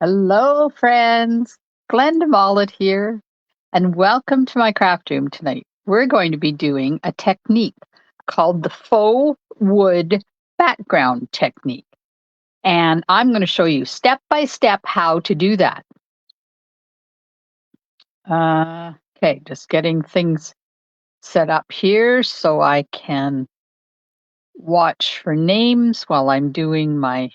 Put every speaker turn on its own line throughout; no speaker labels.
Hello, friends. Glenda Mollett here, and welcome to my craft room tonight. We're going to be doing a technique called the faux wood background technique, and I'm going to show you step by step how to do that. Okay, just getting things set up here so I can watch for names while I'm doing my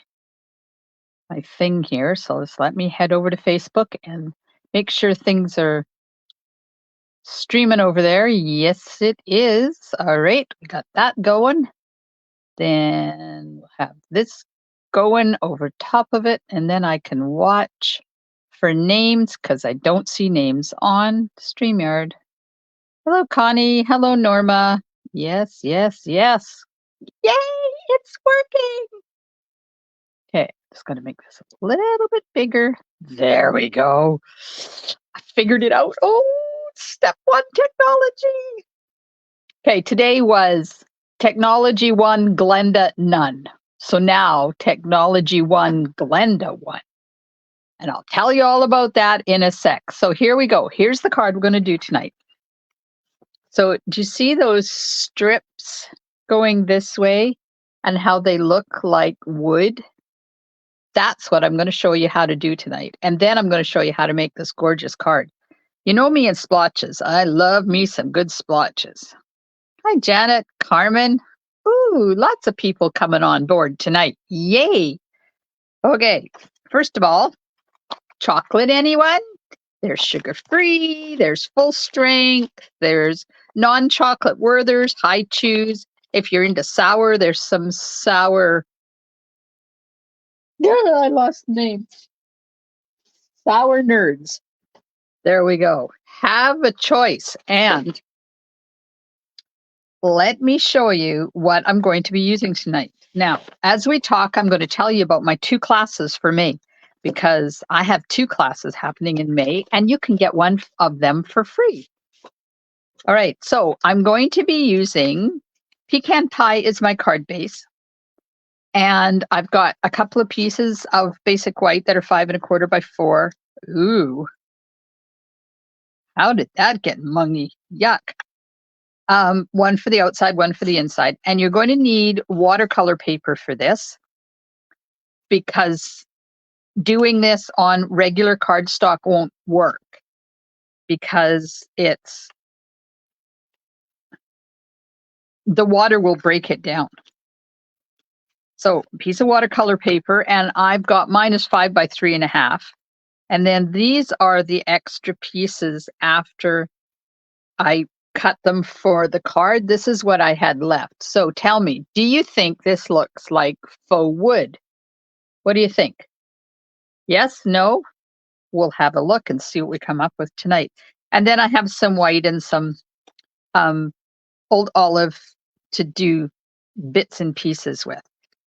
thing here. So just let me head over to Facebook and make sure things are streaming over there. Yes, it is. All right, we got that going. Then we'll have this going over top of it, and then I can watch for names because I don't see names on StreamYard. Hello, Connie. Hello, Norma. Yes, yes, yes. Yay, it's working. Okay, just got to make this a little bit bigger. There we go. I figured it out. Oh, step one technology. Okay, today was Technology 1, Glenda none. So now Technology 1, Glenda 1. And I'll tell you all about that in a sec. So here we go. Here's the card we're going to do tonight. So do you see those strips going this way and how they look like wood? That's what I'm going to show you how to do tonight. And then I'm going to show you how to make this gorgeous card. You know me and splotches. I love me some good splotches. Hi, Janet, Carmen. Ooh, lots of people coming on board tonight. Yay. Okay, first of all, chocolate, anyone? There's sugar-free, there's full strength, there's non-chocolate Werther's, high chews. If you're into sour, there's some sour. I lost the name. Sour nerds. There we go. Have a choice. And let me show you what I'm going to be using tonight. Now, as we talk, I'm going to tell you about my 2 classes for May because I have 2 classes happening in May and you can get one of them for free. All right, so I'm going to be using Pecan Pie is my card base. And I've got a couple of pieces of basic white that are 5 1/4 by 4. Ooh, how did that get mungy? Yuck. One for the outside, one for the inside. And you're going to need watercolor paper for this because doing this on regular cardstock won't work because the water will break it down. So a piece of watercolor paper, and I've got mine is 5 by 3.5. And then these are the extra pieces after I cut them for the card. This is what I had left. So tell me, do you think this looks like faux wood? What do you think? Yes? No? We'll have a look and see what we come up with tonight. And then I have some white and some old olive to do bits and pieces with.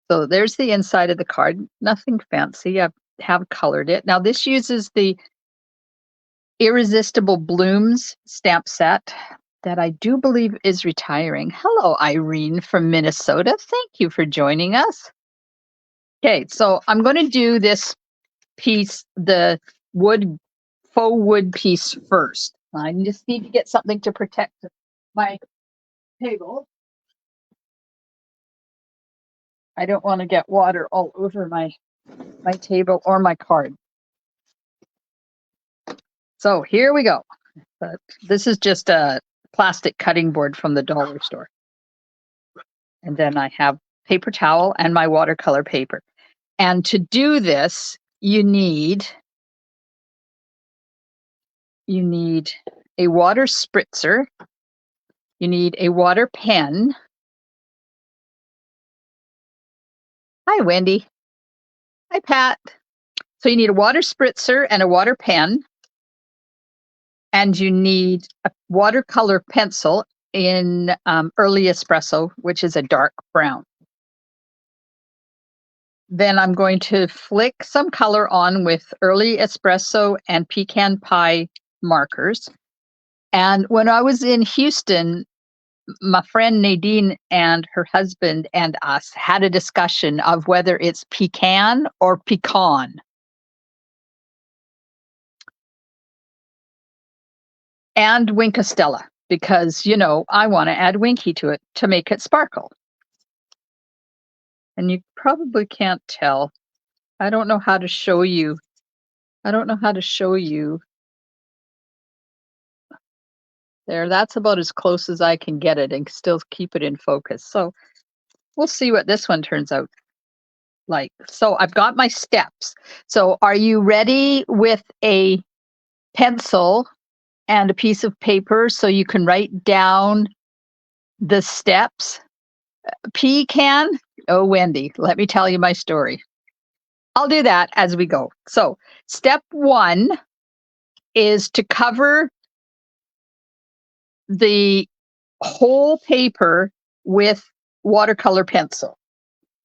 So there's the inside of the card. Nothing fancy. I have colored it. Now this uses the Irresistible Blooms stamp set that I do believe is retiring. Hello, Irene from Minnesota. Thank you for joining us. Okay, so I'm going to do this piece, the faux wood piece first. I just need to get something to protect my table. I don't want to get water all over my table or my card. So here we go. This is just a plastic cutting board from the dollar store. And then I have paper towel and my watercolor paper. And to do this, you need a water spritzer. You need a water pen. Hi, Wendy. Hi, Pat. So you need a water spritzer and a water pen. And you need a watercolor pencil in early espresso, which is a dark brown. Then I'm going to flick some color on with early espresso and pecan pie markers. And when I was in Houston, my friend Nadine and her husband and us had a discussion of whether it's pecan or pecan. and Winkostella, because, you know, I want to add Winky to it to make it sparkle. And you probably can't tell. I don't know how to show you. I don't know how to show you. There, that's about as close as I can get it and still keep it in focus. So we'll see what this one turns out like. So I've got my steps. So are you ready with a pencil and a piece of paper so you can write down the steps? Pecan? Oh, Wendy, let me tell you my story. I'll do that as we go. So step 1 is to cover the whole paper with watercolor pencil.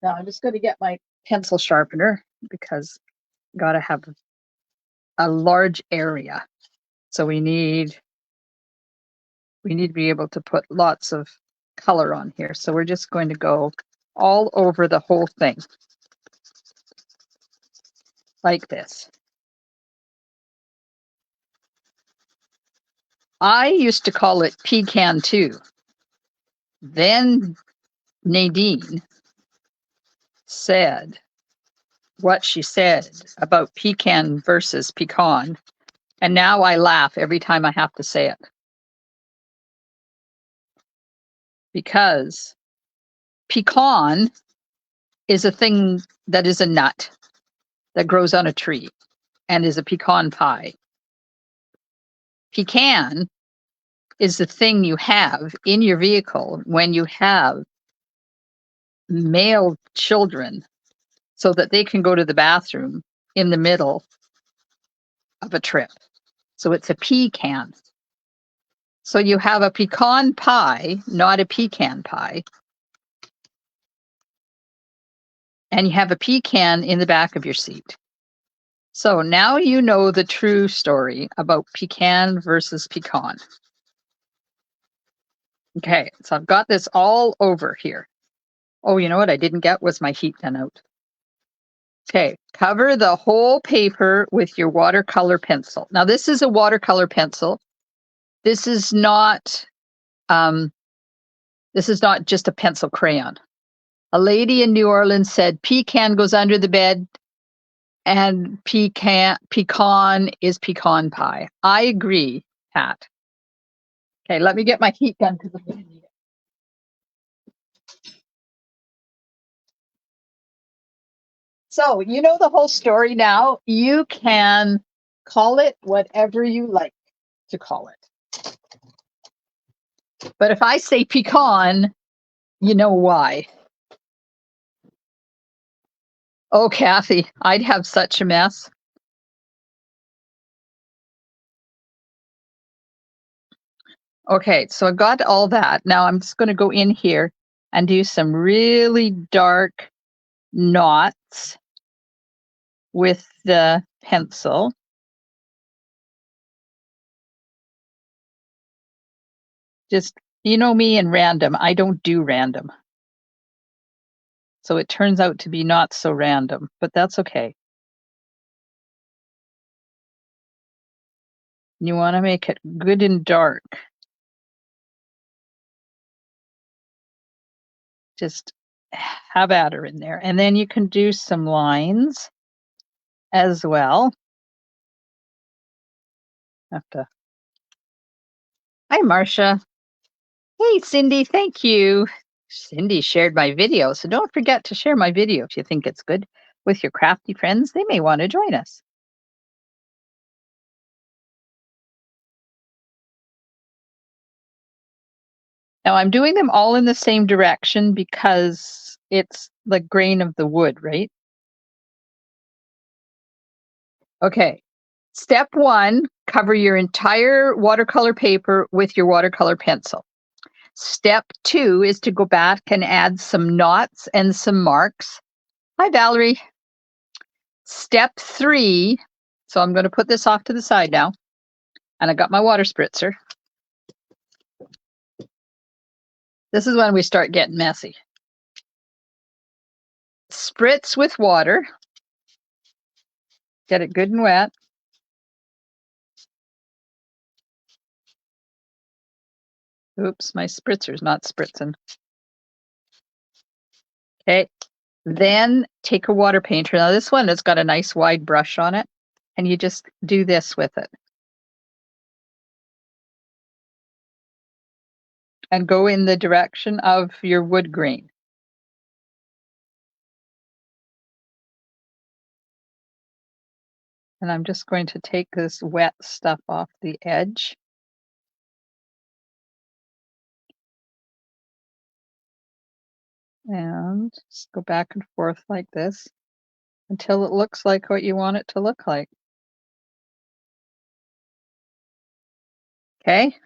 Now I'm just going to get my pencil sharpener because got to have a large area. So we need to be able to put lots of color on here. So we're just going to go all over the whole thing like this. I used to call it pecan too. Then Nadine said what she said about pecan versus pecan. And now I laugh every time I have to say it. Because pecan is a thing that is a nut that grows on a tree and is a pecan pie. Pecan is the thing you have in your vehicle when you have male children so that they can go to the bathroom in the middle of a trip. So it's a pecan. So you have a pecan pie, not a pecan pie. And you have a pecan in the back of your seat. So now you know the true story about pecan versus pecan. Okay, so I've got this all over here. Oh, you know what I didn't get was my heat gun out. Okay, cover the whole paper with your watercolor pencil. Now this is a watercolor pencil. This is not just a pencil crayon. A lady in New Orleans said pecan goes under the bed and pecan is pecan pie. I agree, Pat. Okay, let me get my heat gun because I'm going to need it. So you know the whole story now. You can call it whatever you like to call it. But if I say pecan, you know why. Oh, Kathy, I'd have such a mess. Okay, so I got all that. Now I'm just going to go in here and do some really dark knots with the pencil. Just, you know me and random. I don't do random. So it turns out to be not so random, but that's okay. You want to make it good and dark. Just have at her in there. And then you can do some lines as well. Hi, Marcia. Hey, Cindy, thank you. Cindy shared my video, so don't forget to share my video if you think it's good with your crafty friends. They may want to join us. Now I'm doing them all in the same direction because it's the grain of the wood, right? Okay. Step 1, cover your entire watercolor paper with your watercolor pencil. Step 2 is to go back and add some knots and some marks. Hi, Valerie. Step 3, so I'm going to put this off to the side now, and I got my water spritzer. This is when we start getting messy. Spritz with water. Get it good and wet. Oops, my spritzer's not spritzing. Okay, then take a water painter. Now this one has got a nice wide brush on it, and you just do this with it. And go in the direction of your wood grain. And I'm just going to take this wet stuff off the edge. And just go back and forth like this until it looks like what you want it to look like. Okay.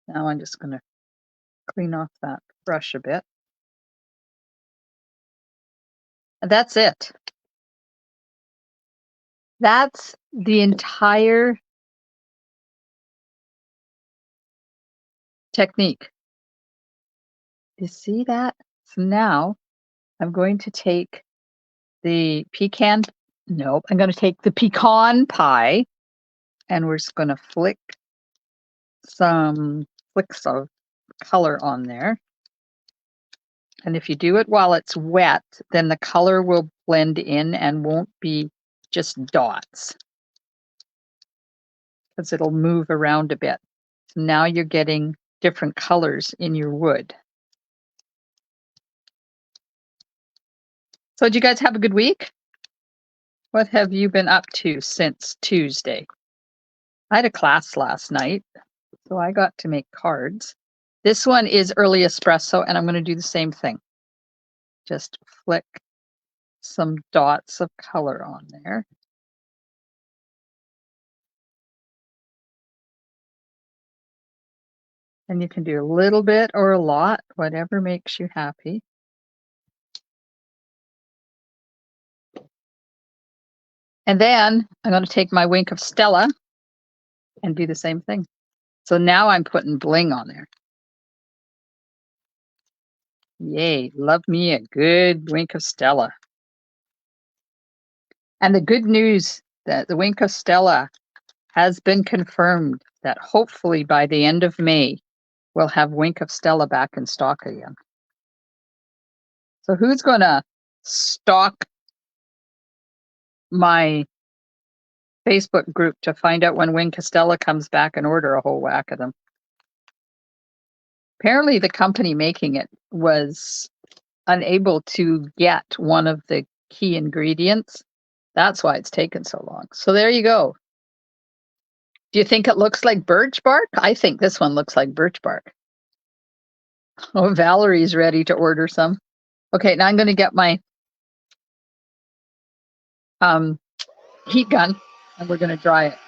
Now I'm just going to clean off that brush a bit. And that's it. That's the entire technique. You see that? So now I'm going to take the pecan pie, and we're just going to flick some flicks of color on there. And if you do it while it's wet, then the color will blend in and won't be just dots, because it'll move around a bit. So now you're getting different colors in your wood. So did you guys have a good week? What have you been up to since Tuesday? I had a class last night, so I got to make cards. This one is early espresso, and I'm going to do the same thing. Just flick some dots of color on there. And you can do a little bit or a lot, whatever makes you happy. And then I'm going to take my Wink of Stella and do the same thing. So now I'm putting bling on there. Yay, love me a good Wink of Stella. And the good news that the Wink of Stella has been confirmed that hopefully by the end of May, we'll have Wink of Stella back in stock again. So who's going to stalk my Facebook group to find out when Wink of Stella comes back and order a whole whack of them? Apparently the company making it was unable to get one of the key ingredients. That's why it's taken so long. So there you go. Do you think it looks like birch bark? I think this one looks like birch bark. Oh, Valerie's ready to order some. Okay, now I'm going to get my heat gun, and we're going to dry it.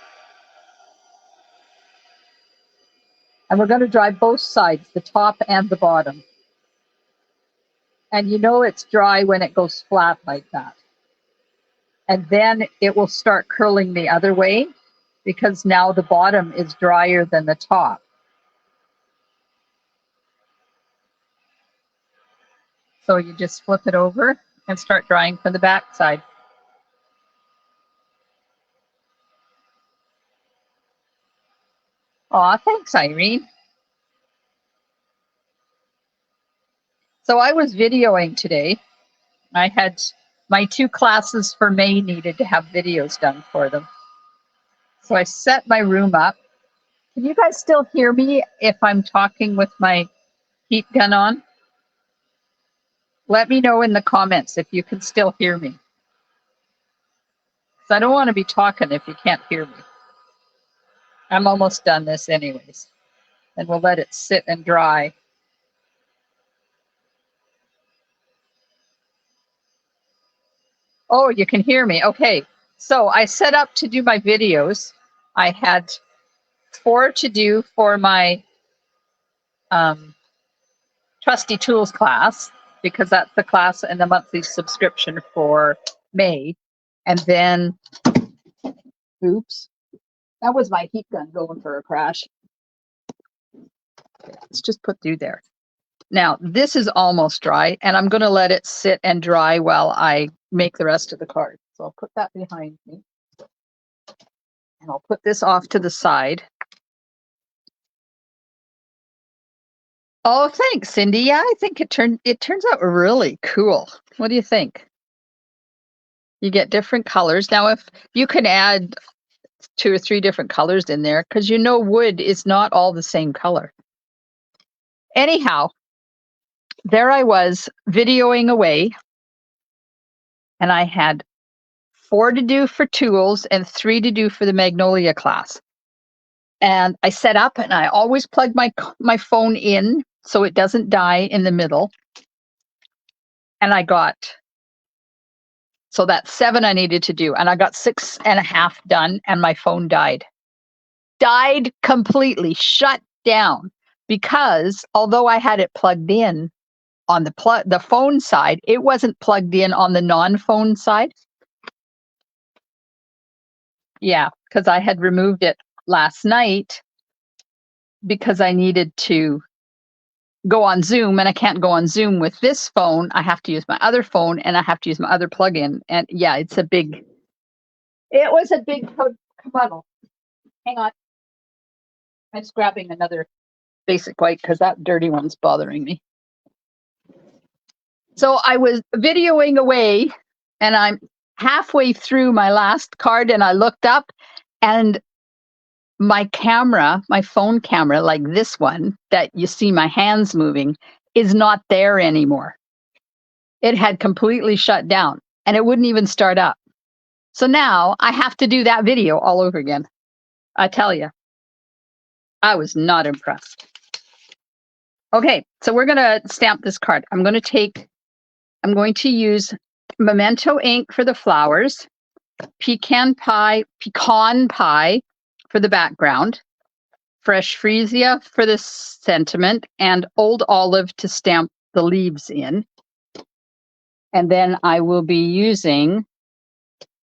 And we're going to dry both sides, the top and the bottom. And you know it's dry when it goes flat like that. And then it will start curling the other way, because now the bottom is drier than the top. So you just flip it over and start drying from the back side. Aw, thanks, Irene. So I was videoing today. I had my 2 classes for May needed to have videos done for them. So I set my room up. Can you guys still hear me if I'm talking with my heat gun on? Let me know in the comments if you can still hear me. So I don't want to be talking if you can't hear me. I'm almost done this anyways. And we'll let it sit and dry. Oh, you can hear me. Okay. So I set up to do my videos. I had 4 to do for my Trusty Tools Class, because that's the class and the monthly subscription for May. And then, oops, that was my heat gun going for a crash. Let's just put through there. Now, this is almost dry, and I'm going to let it sit and dry while I make the rest of the card. So I'll put that behind me. And I'll put this off to the side. Oh, thanks, Cindy. Yeah, I think it turns out really cool. What do you think? You get different colors. Now, if you can add 2 or 3 different colors in there, because wood is not all the same color. Anyhow, there I was videoing away, and I had 4 to do for tools and 3 to do for the Magnolia class. And I set up, and I always plug my phone in so it doesn't die in the middle. And so that's 7 I needed to do, and I got 6.5 done, and my phone died completely, shut down, because although I had it plugged in on the phone side, it wasn't plugged in on the non-phone side. Yeah, because I had removed it last night because I needed to go on Zoom, and I can't go on Zoom with this phone. I have to use my other phone, and I have to use my other plug-in. And yeah, it was a big kerfuffle. Hang on. I'm just grabbing another basic white because that dirty one's bothering me. So I was videoing away, and I'm halfway through my last card, and I looked up, and my phone camera, like this one that you see my hands moving, is not there anymore. It had completely shut down, and it wouldn't even start up. So now I have to do that video all over again. I tell you, I was not impressed. Okay, so we're going to stamp this card. I'm going to use Memento ink for the flowers, pecan pie for the background, fresh freesia for the sentiment, and old olive to stamp the leaves in. And then I will be using,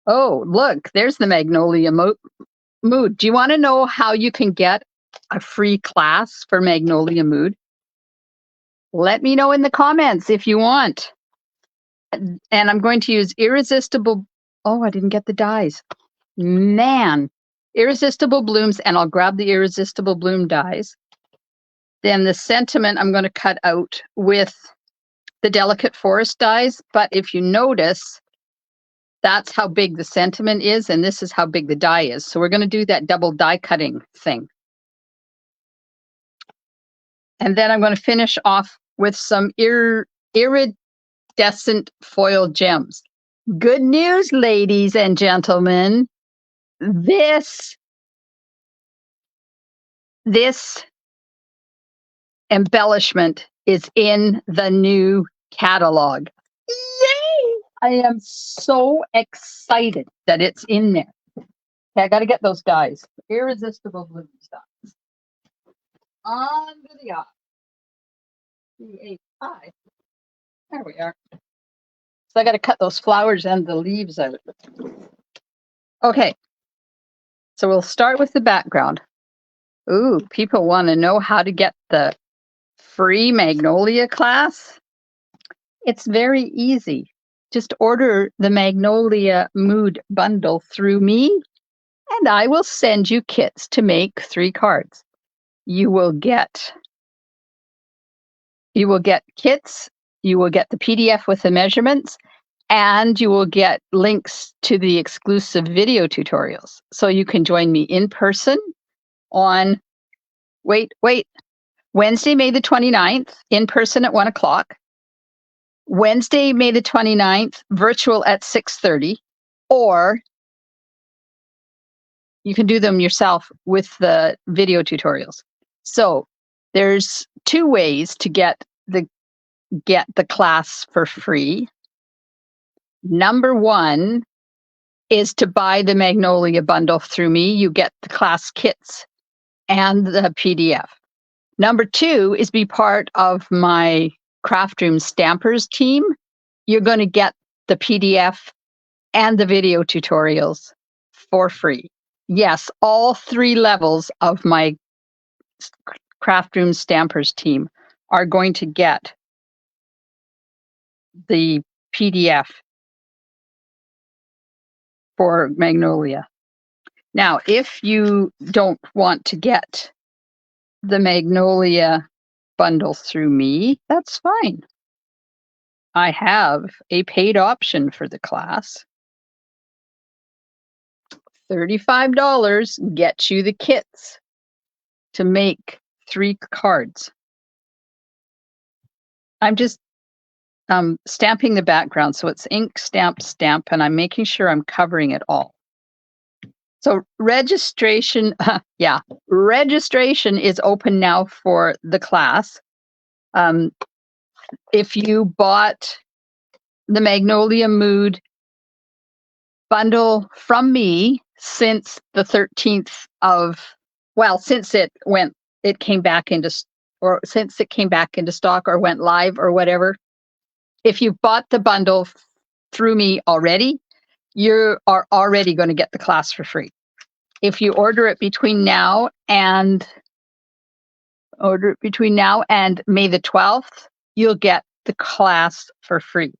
oh, look, there's the Magnolia Mood. Do you want to know how you can get a free class for Magnolia Mood? Let me know in the comments if you want. And I'm going to use Irresistible. Oh, I didn't get the dies. Man. Irresistible Blooms, and I'll grab the Irresistible Bloom dies. Then the sentiment I'm going to cut out with the Delicate Forest dies. But if you notice, that's how big the sentiment is, and this is how big the die is. So we're going to do that double die cutting thing. And then I'm going to finish off with some iridescent foil gems. Good news, ladies and gentlemen. This embellishment is in the new catalog. Yay! I am so excited that it's in there. Okay, I got to get those dies. Irresistible Blooms dies. Under the eye. C-H-I. There we are. So I got to cut those flowers and the leaves out. Okay. So we'll start with the background. Ooh, people want to know how to get the free Magnolia class. It's very easy. Just order the Magnolia Mood bundle through me, and I will send you kits to make 3 cards. You will get kits, you will get the PDF with the measurements, and you will get links to the exclusive video tutorials. So you can join me in person on, Wednesday, May the 29th, in person at 1 o'clock. Wednesday, May the 29th, virtual at 6:30, or you can do them yourself with the video tutorials. So there's 2 ways to get the class for free. Number 1 is to buy the Magnolia bundle through me. You get the class kits and the PDF. Number 2 is be part of my Craft Room Stampers team. You're going to get the PDF and the video tutorials for free. Yes, all 3 levels of my Craft Room Stampers team are going to get the PDF for Magnolia. Now, if you don't want to get the Magnolia bundle through me, that's fine. I have a paid option for the class. $35 gets you the kits to make 3 cards. I'm just stamping the background, so it's ink, stamp, stamp, and I'm making sure I'm covering it all. So registration, registration is open now for the class. If you bought the Magnolia Mood bundle from me since the 13th of, since it came back into, or since it came back into stock or went live or whatever, if you bought the bundle through me already, you are already going to get the class for free. If you order it between now and May the 12th, you'll get the class for free.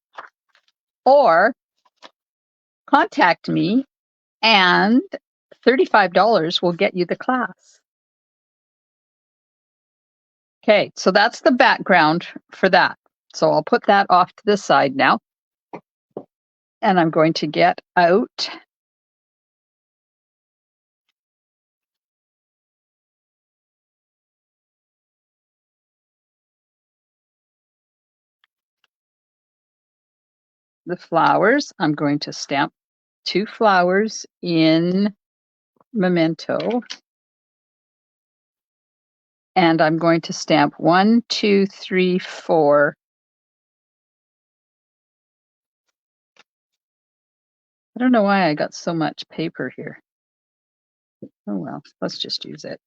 Or contact me and $35 will get you the class. Okay, so that's the background for that. So I'll put that off to the side now. And I'm going to get out the flowers. I'm going to stamp 2 flowers in Memento. And I'm going to stamp 1, 2, 3, 4. I don't know why I got so much paper here. Oh well, let's just use it.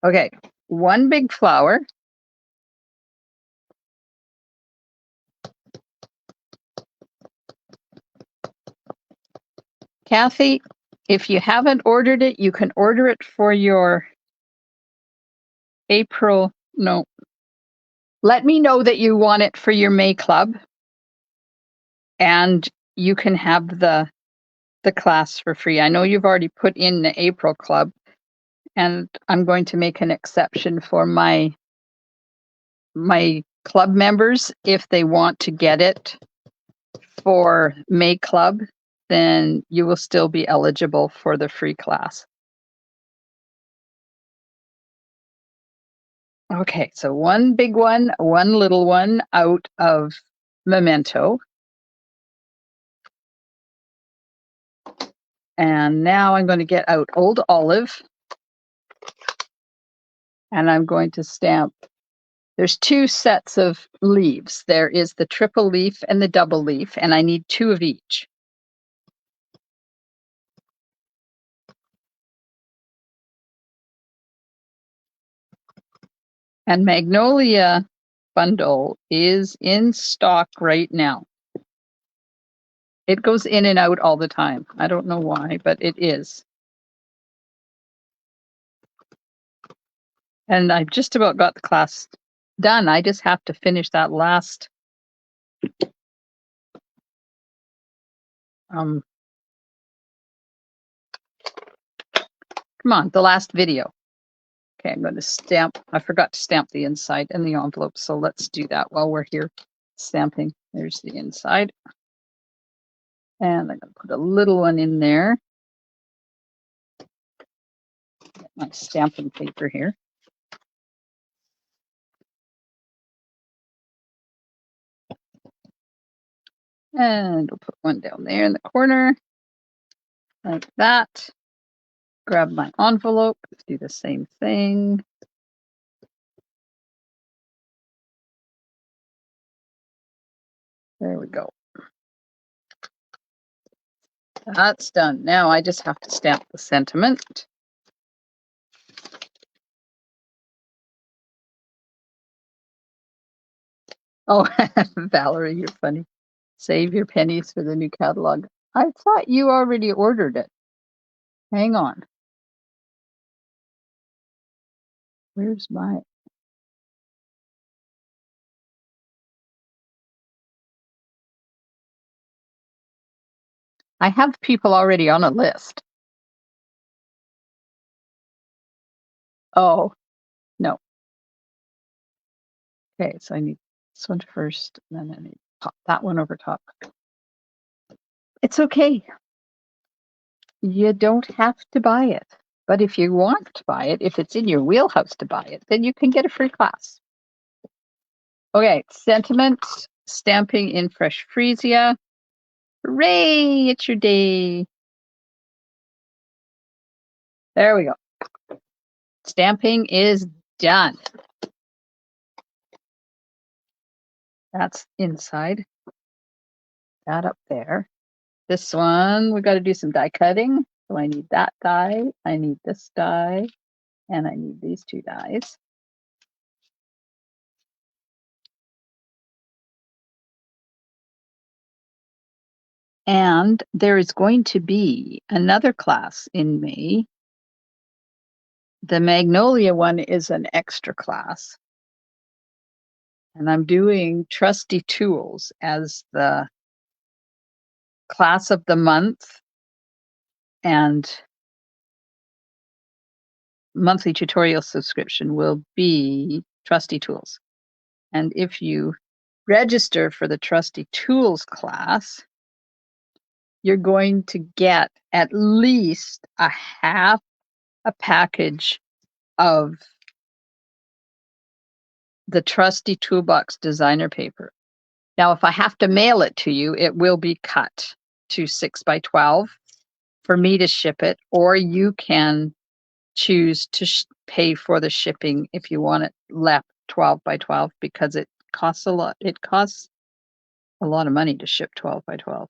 Okay, 1 big flower. Kathy, if you haven't ordered it, you can order it for your April. No. Let me know that you want it for your May club, and you can have the class for free. I know you've already put in the April club, and I'm going to make an exception for my club members. If they want to get it for May club, then you will still be eligible for the free class. Okay, so 1 big one, 1 little one out of Memento. And now I'm going to get out Old Olive. And I'm going to stamp. There's 2 sets of leaves. There is the triple leaf and the double leaf, and I need 2 of each. And Magnolia bundle is in stock right now. It goes in and out all the time. I don't know why, but it is. And I've just about got the class done. I just have to finish that last come on, the last video. Okay, I'm going to stamp. I forgot to stamp the inside and the envelope, so let's do that while we're here stamping. There's the inside. And I'm going to put a little one in there. Get my stamping paper here. And we'll put one down there in the corner, like that. Grab my envelope, do the same thing. There we go. That's done. Now I just have to stamp the sentiment. Oh, Valerie, you're funny. Save your pennies for the new catalog. I thought you already ordered it. Hang on. Where's my... I have people already on a list. Oh, no. Okay, so I need this one first, and then I need that one over top. It's okay. You don't have to buy it. But if you want to buy it, if it's in your wheelhouse to buy it, then you can get a free class. Okay, sentiment stamping in Fresh Freesia. Hooray, it's your day. There we go. Stamping is done. That's inside. That up there. This one, we got to do some die cutting. So I need that die, I need this die, and I need these two dies. And there is going to be another class in May. The Magnolia one is an extra class. And I'm doing Trusty Tools as the class of the month and monthly tutorial subscription will be Trusty Tools. And if you register for the Trusty Tools class, you're going to get at least a half a package of the Trusty ToolBox designer paper. Now, if I have to mail it to you, it will be cut to 6 by 12 for me to ship it, or you can choose to pay for the shipping if you want it left 12 by 12 because it costs a lot. It costs a lot of money to ship 12 by 12.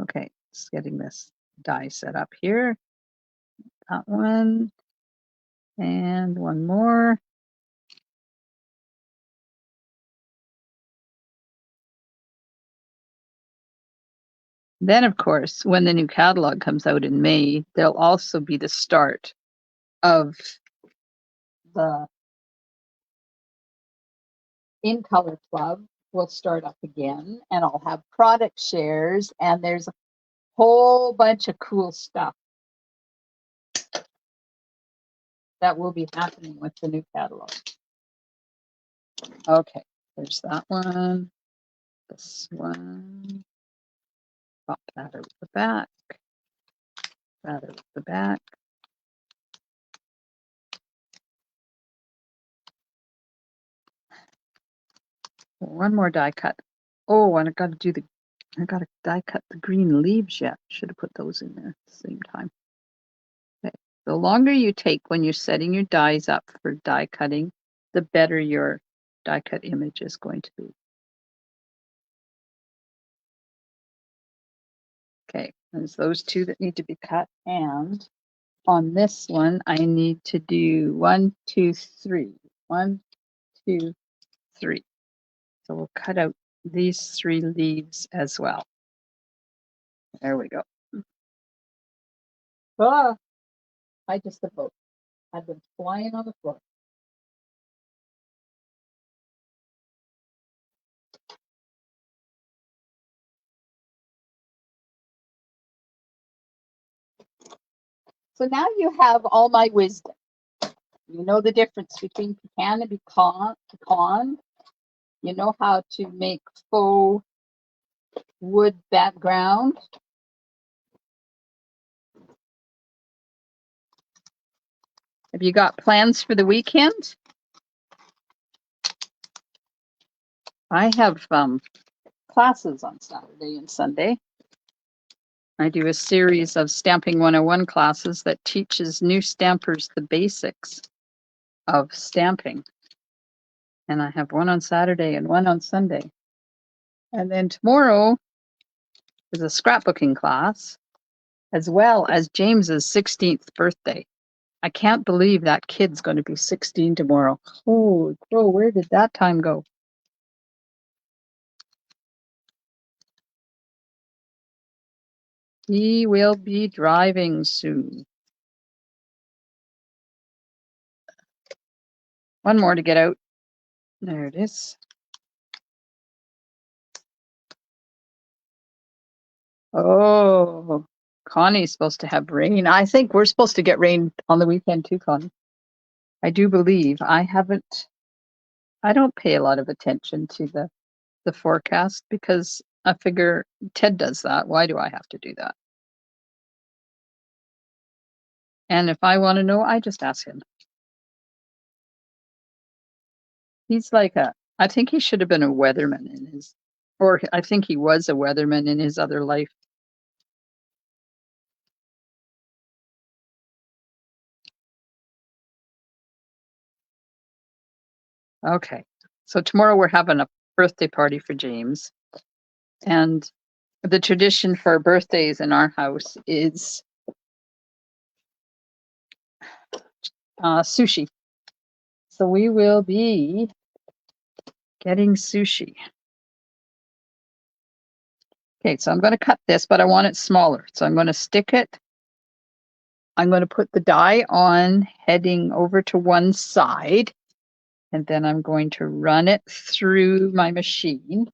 Okay, just getting this die set up here. That one. And one more. Then, of course, when the new catalog comes out in May, there'll also be the start of the In Color Club will start up again, and I'll have product shares, and there's a whole bunch of cool stuff that will be happening with the new catalog. Okay, there's that one, this one, pop that out the back, that out the back. One more die cut. Oh, and I got to die cut the green leaves yet. Should have put those in there at the same time. Okay. The longer you take when you're setting your dies up for die cutting, the better your die cut image is going to be. Okay, there's those two that need to be cut. And on this one, I need to do 1, 2, 3. 1, 2, 3. So we'll cut out these 3 leaves as well. There we go. Ah, I just about. I've been flying on the floor. So now you have all my wisdom. You know the difference between pecan and pecan. You know how to make faux wood background. Have you got plans for the weekend? I have classes on Saturday and Sunday. I do a series of Stamping 101 classes that teaches new stampers the basics of stamping. And I have one on Saturday and one on Sunday. And then tomorrow is a scrapbooking class, as well as James's 16th birthday. I can't believe that kid's going to be 16 tomorrow. Holy crow, where did that time go? He will be driving soon. One more to get out. There it is. Oh, Connie's supposed to have rain. I think we're supposed to get rain on the weekend too, Connie. I do believe. I don't pay a lot of attention to the forecast because I figure Ted does that. Why do I have to do that? And if I want to know, I just ask him. He's like I think he should have been a weatherman in his, or I think he was a weatherman in his other life. Okay. So tomorrow we're having a birthday party for James. And the tradition for birthdays in our house is sushi. So we will be getting sushi. Okay, so I'm going to cut this, but I want it smaller. So I'm going to stick it. I'm going to put the die on heading over to one side. And then I'm going to run it through my machine.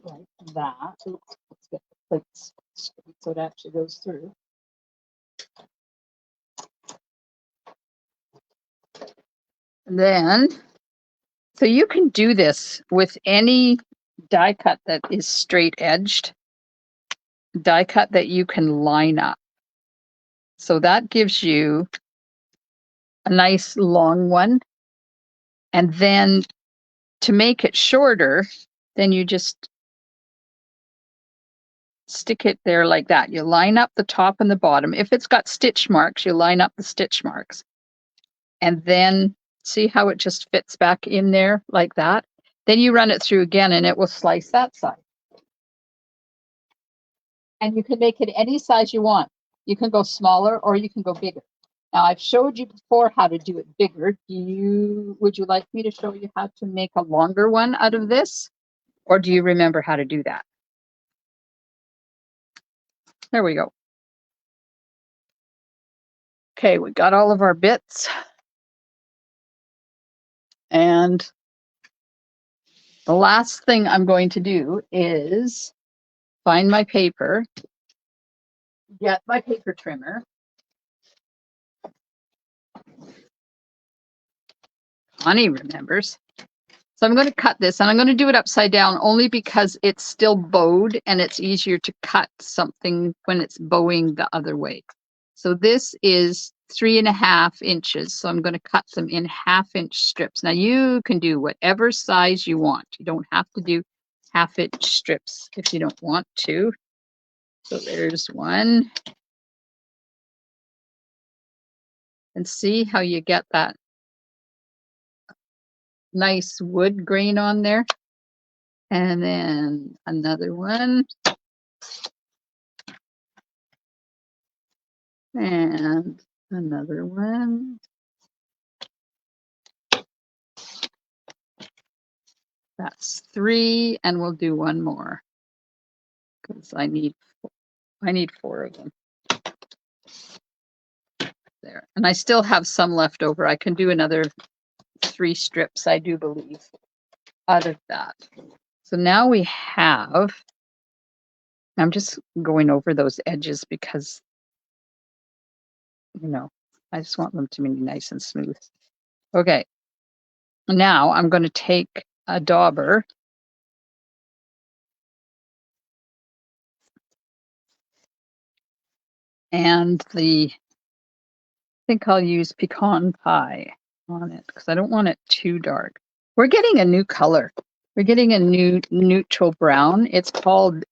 Like that. Oops, let's get the plates straight so it actually goes through. And then, so you can do this with any die cut that is straight edged, die cut that you can line up. So that gives you a nice long one. And then to make it shorter, then you just stick it there like that. You line up the top and the bottom. If it's got stitch marks, you line up the stitch marks. And then see how it just fits back in there like that. Then you run it through again and it will slice that side. And you can make it any size you want. You can go smaller or you can go bigger. Now I've showed you before how to do it bigger. Would you like me to show you how to make a longer one out of this? Or do you remember how to do that? There we go. Okay, we got all of our bits. And the last thing I'm going to do is find my paper, get my paper trimmer. Connie remembers. So I'm going to cut this and I'm going to do it upside down only because it's still bowed and it's easier to cut something when it's bowing the other way. So this is 3.5 inches. So I'm going to cut them in 1/2-inch strips. Now you can do whatever size you want. You don't have to do 1/2-inch strips if you don't want to. So there's one. And see how you get that nice wood grain on there. And then another one. And another one. That's 3, and we'll do one more because I need 4 of them. There. And I still have some left over. I can do another 3 strips, I do believe, out of that. So now we have, I'm just going over those edges because, I just want them to be nice and smooth. Okay. Now I'm going to take a dauber and I think I'll use pecan pie on it because I don't want it too dark. We're getting a new color. We're getting a new neutral brown. It's called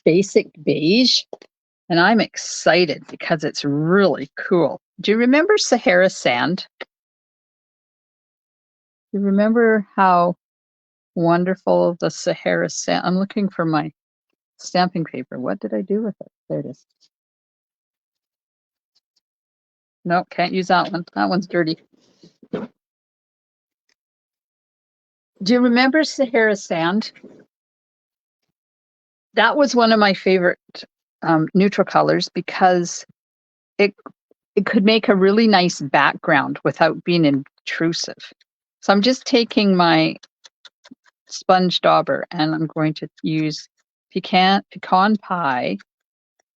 Basic Beige, and I'm excited because it's really cool. Do you remember Sahara sand? Do you remember how wonderful the Sahara sand? I'm looking for my stamping paper. What did I do with it? There it is. No, can't use that one. That one's dirty. Do you remember Sahara sand? That was one of my favorite neutral colors because it could make a really nice background without being intrusive. So I'm just taking my sponge dauber, and I'm going to use pecan pie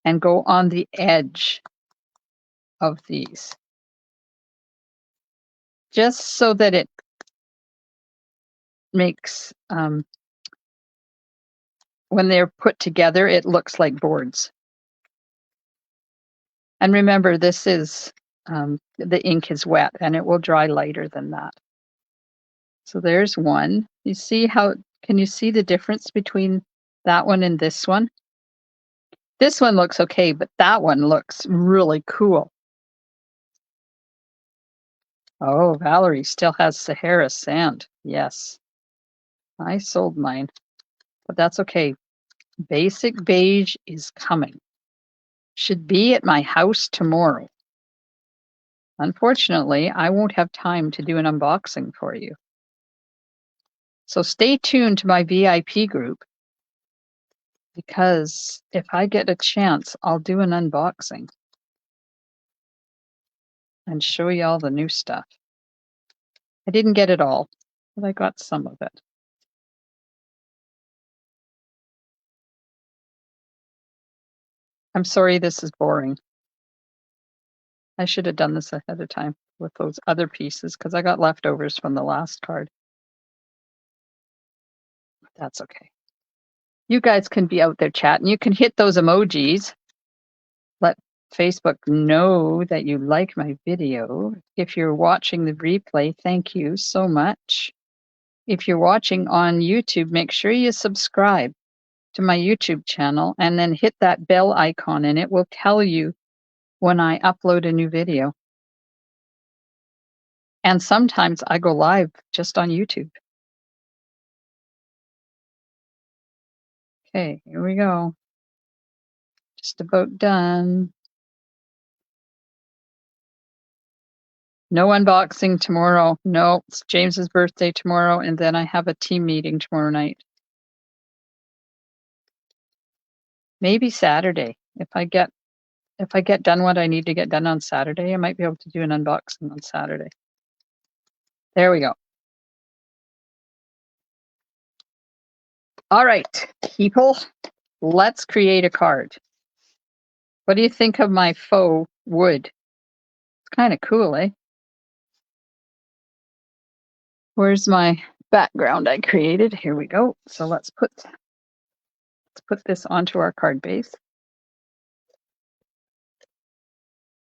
and go on the edge of these, just so that it makes, when they're put together, it looks like boards. And remember, this is, the ink is wet and it will dry lighter than that. So there's one. You see how, can you see the difference between that one and this one? This one looks okay, but that one looks really cool. Oh, Valerie still has Sahara sand. Yes. I sold mine, but that's okay. Basic beige is coming. Should be at my house tomorrow. Unfortunately, I won't have time to do an unboxing for you. So stay tuned to my VIP group, because if I get a chance, I'll do an unboxing and show you all the new stuff. I didn't get it all, but I got some of it. I'm sorry this is boring. I should have done this ahead of time with those other pieces because I got leftovers from the last card. That's okay. You guys can be out there chatting. You can hit those emojis. Let Facebook know that you like my video. If you're watching the replay, thank you so much. If you're watching on YouTube, make sure you subscribe to my YouTube channel and then hit that bell icon, and it will tell you when I upload a new video. And sometimes I go live just on YouTube. Okay, here we go. Just about done. No unboxing tomorrow. No, it's James's birthday tomorrow, and then I have a team meeting tomorrow night. Maybe Saturday. If I get done what I need to get done on Saturday, I might be able to do an unboxing on Saturday. There we go. All right, people, let's create a card. What do you think of my faux wood? It's kind of cool, eh? Where's my background I created? Here we go. So let's put this onto our card base.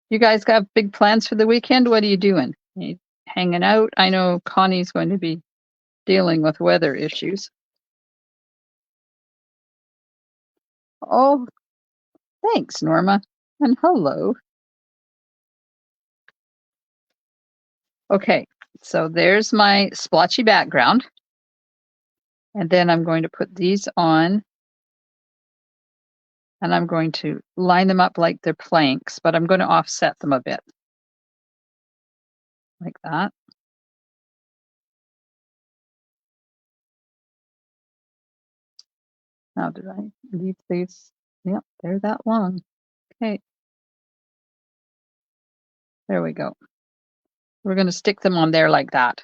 You guys got big plans for the weekend? What are you doing? You hanging out? I know Connie's going to be dealing with weather issues. Oh, thanks, Norma. And hello. Okay, so there's my splotchy background. And then I'm going to put these on. And I'm going to line them up like they're planks, but I'm going to offset them a bit. Like that. Now, did I leave these? Yep, they're that long. Okay. There we go. We're going to stick them on there like that.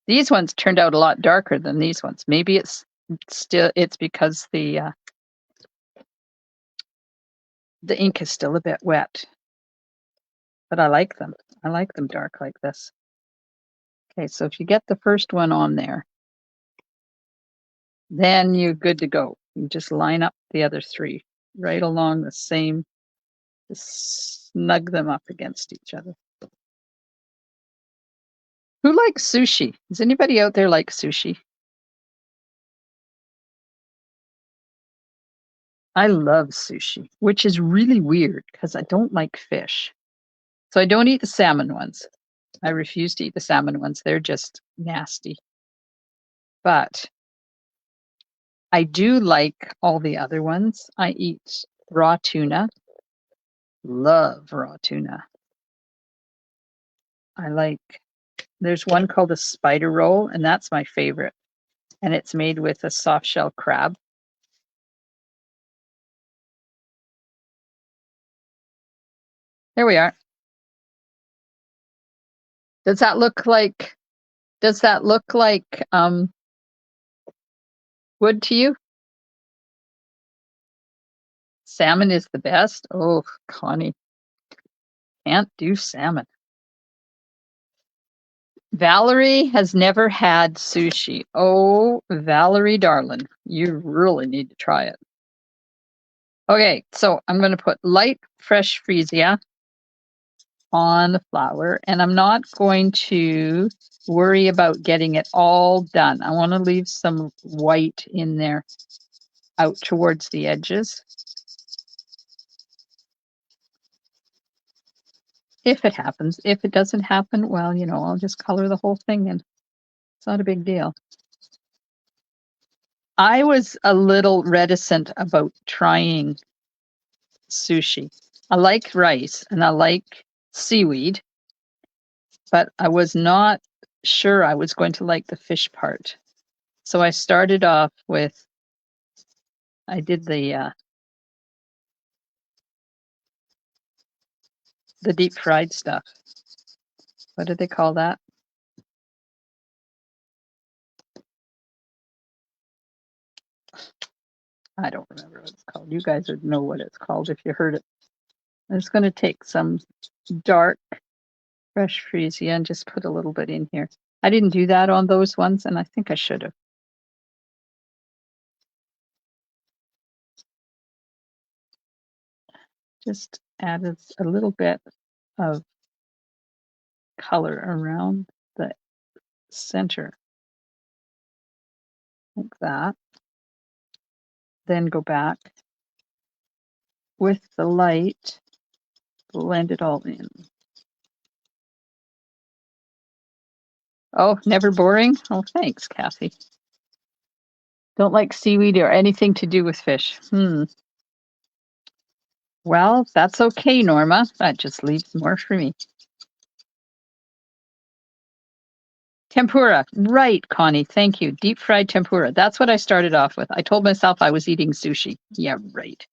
These ones turned out a lot darker than these ones. Maybe it's because the ink is still a bit wet. But I like them. I like them dark like this. Okay, so if you get the first one on there, then you're good to go. You just line up the other three right along the same, just snug them up against each other. Who likes sushi? Does anybody out there like sushi? I love sushi, which is really weird because I don't like fish. So I don't eat the salmon ones. I refuse to eat the salmon ones. They're just nasty. But I do like all the other ones. I eat raw tuna. Love raw tuna. There's one called a spider roll, and that's my favorite. And it's made with a soft shell crab. There we are. Does that look like wood to you? Salmon is the best? Oh, Connie. Can't do salmon. Valerie has never had sushi. Oh, Valerie, darling, you really need to try it. Okay, so I'm going to put light fresh freesia on the flour, and I'm not going to worry about getting it all done. I want to leave some white in there out towards the edges. If it happens. If it doesn't happen, well, you know, I'll just color the whole thing in. It's not a big deal. I was a little reticent about trying sushi. I like rice and I like seaweed, but I was not sure I was going to like the fish part. So I started off with, I did the deep fried stuff. What do they call that? I don't remember what it's called. You guys would know what it's called if you heard it. I'm just going to take some dark fresh freesia and just put a little bit in here. I didn't do that on those ones, and I think I should have. Just added a little bit of color around the center, like that. Then go back with the light, blend it all in. Oh, never boring? Oh, thanks, Kathy. Don't like seaweed or anything to do with fish. Well, that's okay, Norma. That just leaves more for me. Tempura. Right, Connie. Thank you. Deep fried tempura. That's what I started off with. I told myself I was eating sushi. Yeah, right.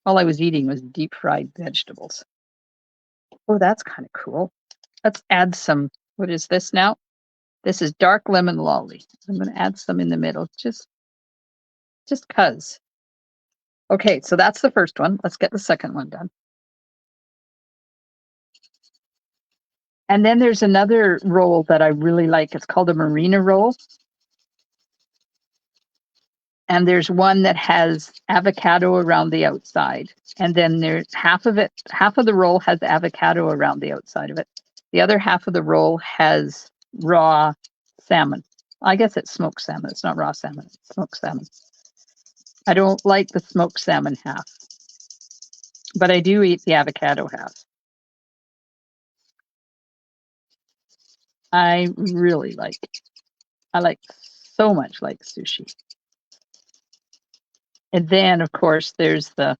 All I was eating was deep fried vegetables. Oh, that's kind of cool. Let's add some. What is this now? This is dark lemon lolly. I'm going to add some in the middle, just cuz. Okay, so that's the first one. Let's get the second one done. And then there's another roll that I really like. It's called a marina roll. And there's one that has avocado around the outside. And then there's half of the roll has avocado around the outside of it. The other half of the roll has raw salmon. I guess it's smoked salmon. It's not raw salmon, it's smoked salmon. I don't like the smoked salmon half, but I do eat the avocado half. I really like it. I like so much like sushi. And then, of course, there's the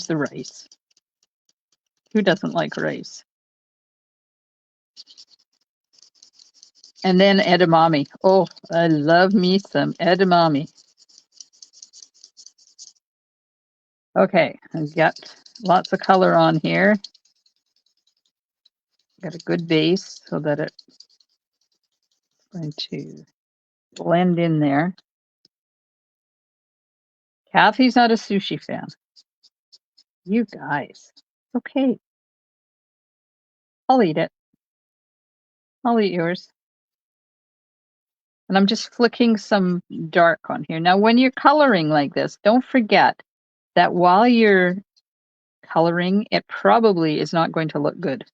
rice. Who doesn't like rice? And then edamame. Oh, I love me some edamame. Okay, I've got lots of color on here. Got a good base so that it's going to blend in there. Kathy's not a sushi fan. You guys. Okay. I'll eat it. I'll eat yours. And I'm just flicking some dark on here. Now, when you're coloring like this, don't forget that while you're coloring, it probably is not going to look good.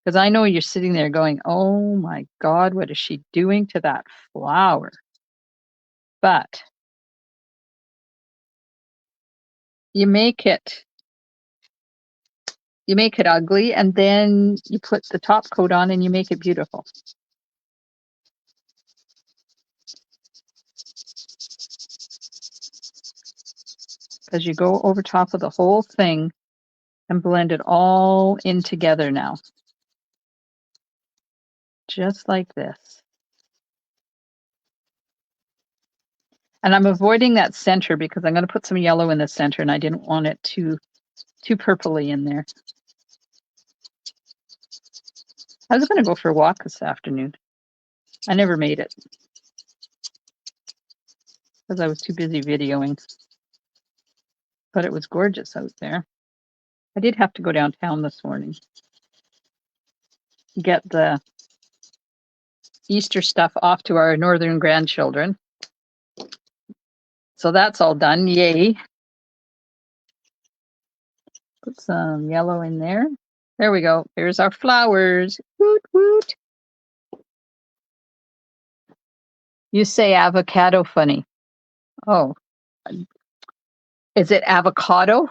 Because I know you're sitting there going, oh my God, what is she doing to that flower? But you make it ugly, and then you put the top coat on and you make it beautiful. Because you go over top of the whole thing and blend it all in together now. Just like this. And I'm avoiding that center because I'm going to put some yellow in the center, and I didn't want it too purpley in there. I was going to go for a walk this afternoon. I never made it because I was too busy videoing, but it was gorgeous out there. I did have to go downtown this morning, get the Easter stuff off to our northern grandchildren. So that's all done. Yay. Put some yellow in there. There we go. Here's our flowers. Woot woot. You say avocado funny. Oh, is it avocado?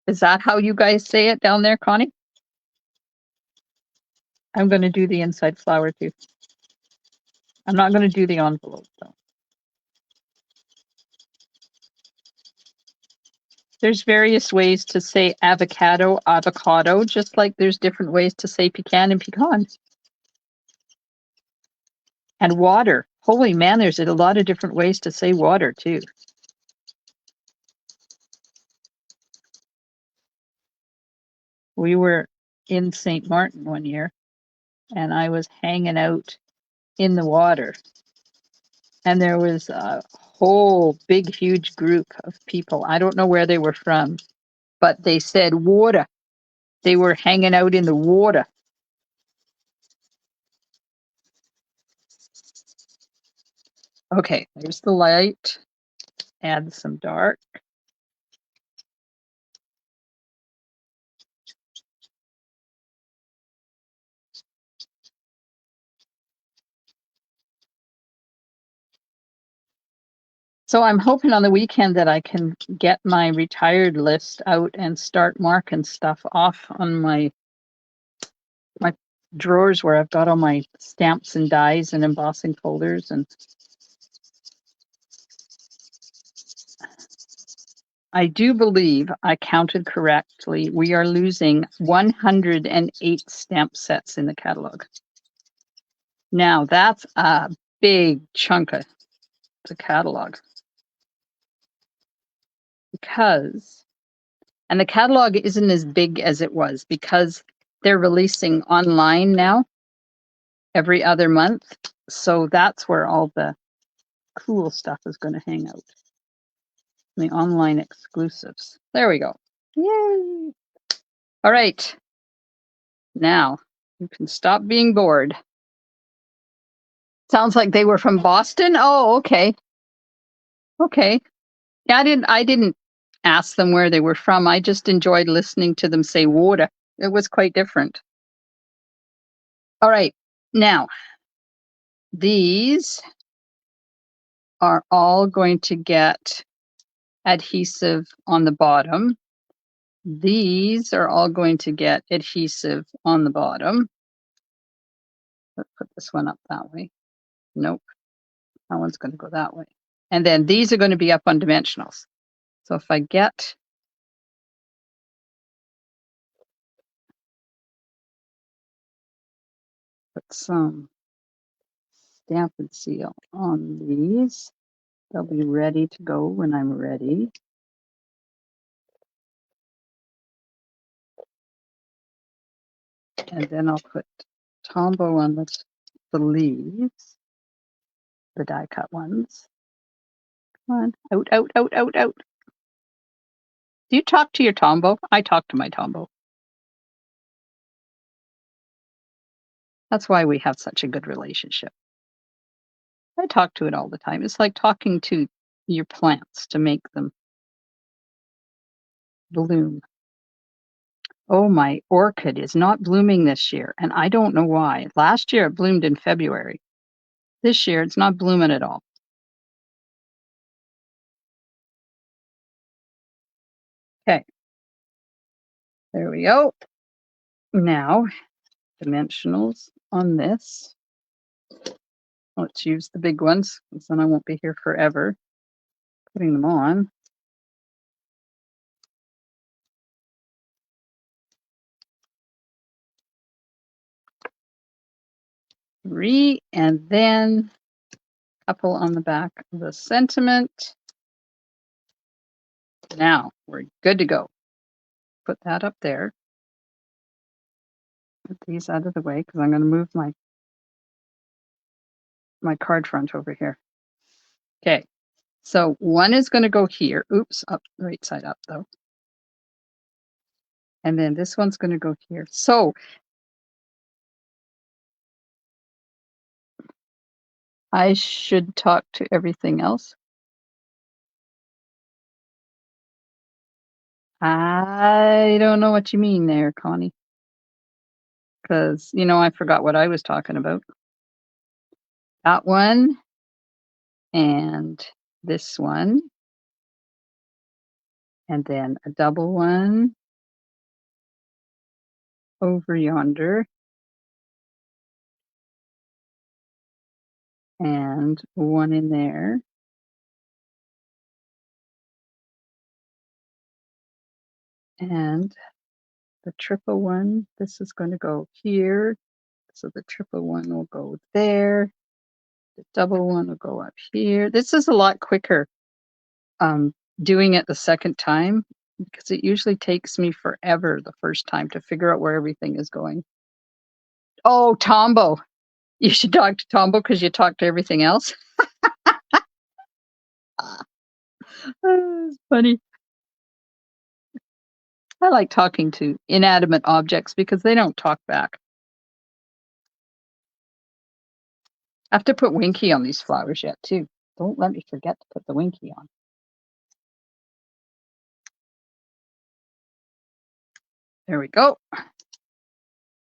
Is that how you guys say it down there, Connie? I'm going to do the inside flower too. I'm not going to do the envelope though. There's various ways to say avocado, just like there's different ways to say pecan and pecan. And water. Holy man, there's a lot of different ways to say water too. We were in St. Martin one year and I was hanging out in the water. And there was a whole big, huge group of people. I don't know where they were from, but they said water. They were hanging out in the water. Okay, there's the light. Add some dark. So I'm hoping on the weekend that I can get my retired list out and start marking stuff off on my drawers where I've got all my stamps and dies and embossing folders. And I do believe I counted correctly. We are losing 108 stamp sets in the catalog. Now that's a big chunk of the catalog. And the catalog isn't as big as it was because they're releasing online now every other month. So that's where all the cool stuff is going to hang out. The online exclusives. There we go. Yay. All right. Now you can stop being bored. Sounds like they were from Boston. Oh, okay. Okay. Yeah, I didn't ask them where they were from. I just enjoyed listening to them say water. It was quite different. All right. Now, these are all going to get adhesive on the bottom. These are all going to get adhesive on the bottom. Let's put this one up that way. Nope. That one's going to go that way. And then these are going to be up on dimensionals. So if I get put some stamp and seal on these, they'll be ready to go when I'm ready. And then I'll put Tombow on the leaves, the die cut ones. Come on, out, out, out, out, out. Do you talk to your Tombow? I talk to my Tombow. That's why we have such a good relationship. I talk to it all the time. It's like talking to your plants to make them bloom. Oh, my orchid is not blooming this year, and I don't know why. Last year it bloomed in February. This year it's not blooming at all. Okay. There we go. Now, dimensionals on this. Let's use the big ones, because then I won't be here forever putting them on. Three, and then a couple on the back of the sentiment. Now we're good to go. Put that up there. Put these out of the way because I'm going to move my my card front over here. Okay, so one is going to go here. Oops, up right side up though. And then this one's going to go here. So I should talk to everything else. I don't know what you mean there, Connie. Because, you know, I forgot what I was talking about. That one and this one. And then a double one over yonder. And one in there. And the triple one, this is going to go here. So the triple one will go there. The double one will go up here. This is a lot quicker doing it the second time because it usually takes me forever the first time to figure out where everything is going. Oh, Tombo. You should talk to Tombo because you talk to everything else. It's funny. I like talking to inanimate objects because they don't talk back. I have to put Winky on these flowers yet, too. Don't let me forget to put the Winky on. There we go.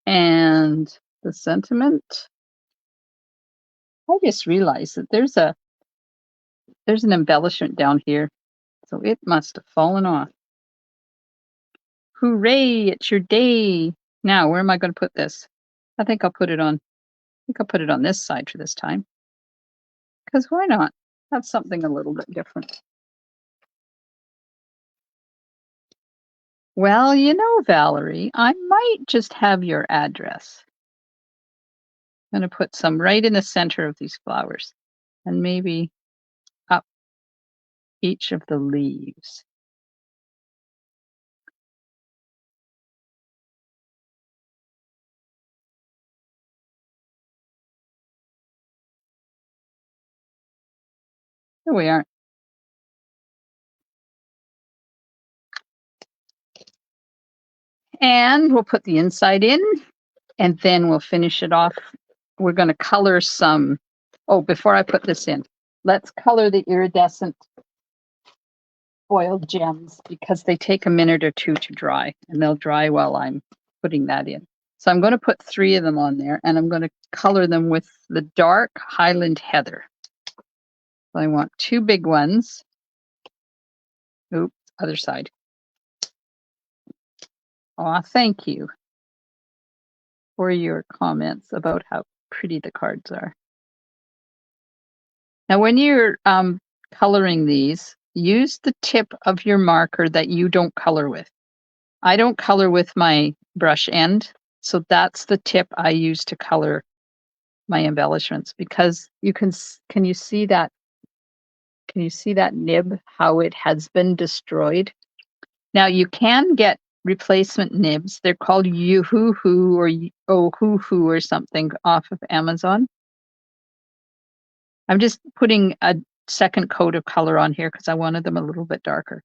And the sentiment. I just realized that there's an embellishment down here. So it must have fallen off. Hooray, it's your day. Now, where am I going to put this? I think I'll put it on this side for this time. Because why not? Have something a little bit different. Well, you know, Valerie, I might just have your address. I'm going to put some right in the center of these flowers and maybe up each of the leaves. Here we are. And we'll put the inside in and then we'll finish it off. We're going to color some. Oh, before I put this in, let's color the iridescent foiled gems because they take a minute or two to dry and they'll dry while I'm putting that in. So I'm going to put 3 of them on there and I'm going to color them with the dark Highland Heather. So I want 2 big ones. Oops, other side. Aw, thank you for your comments about how pretty the cards are. Now, when you're coloring these, use the tip of your marker that you don't color with. I don't color with my brush end, so that's the tip I use to color my embellishments because you can you see that? Can you see that nib, how it has been destroyed? Now you can get replacement nibs. They're called Yoo-hoo-hoo or Oh-hoo-hoo or something off of Amazon. I'm just putting a second coat of color on here because I wanted them a little bit darker.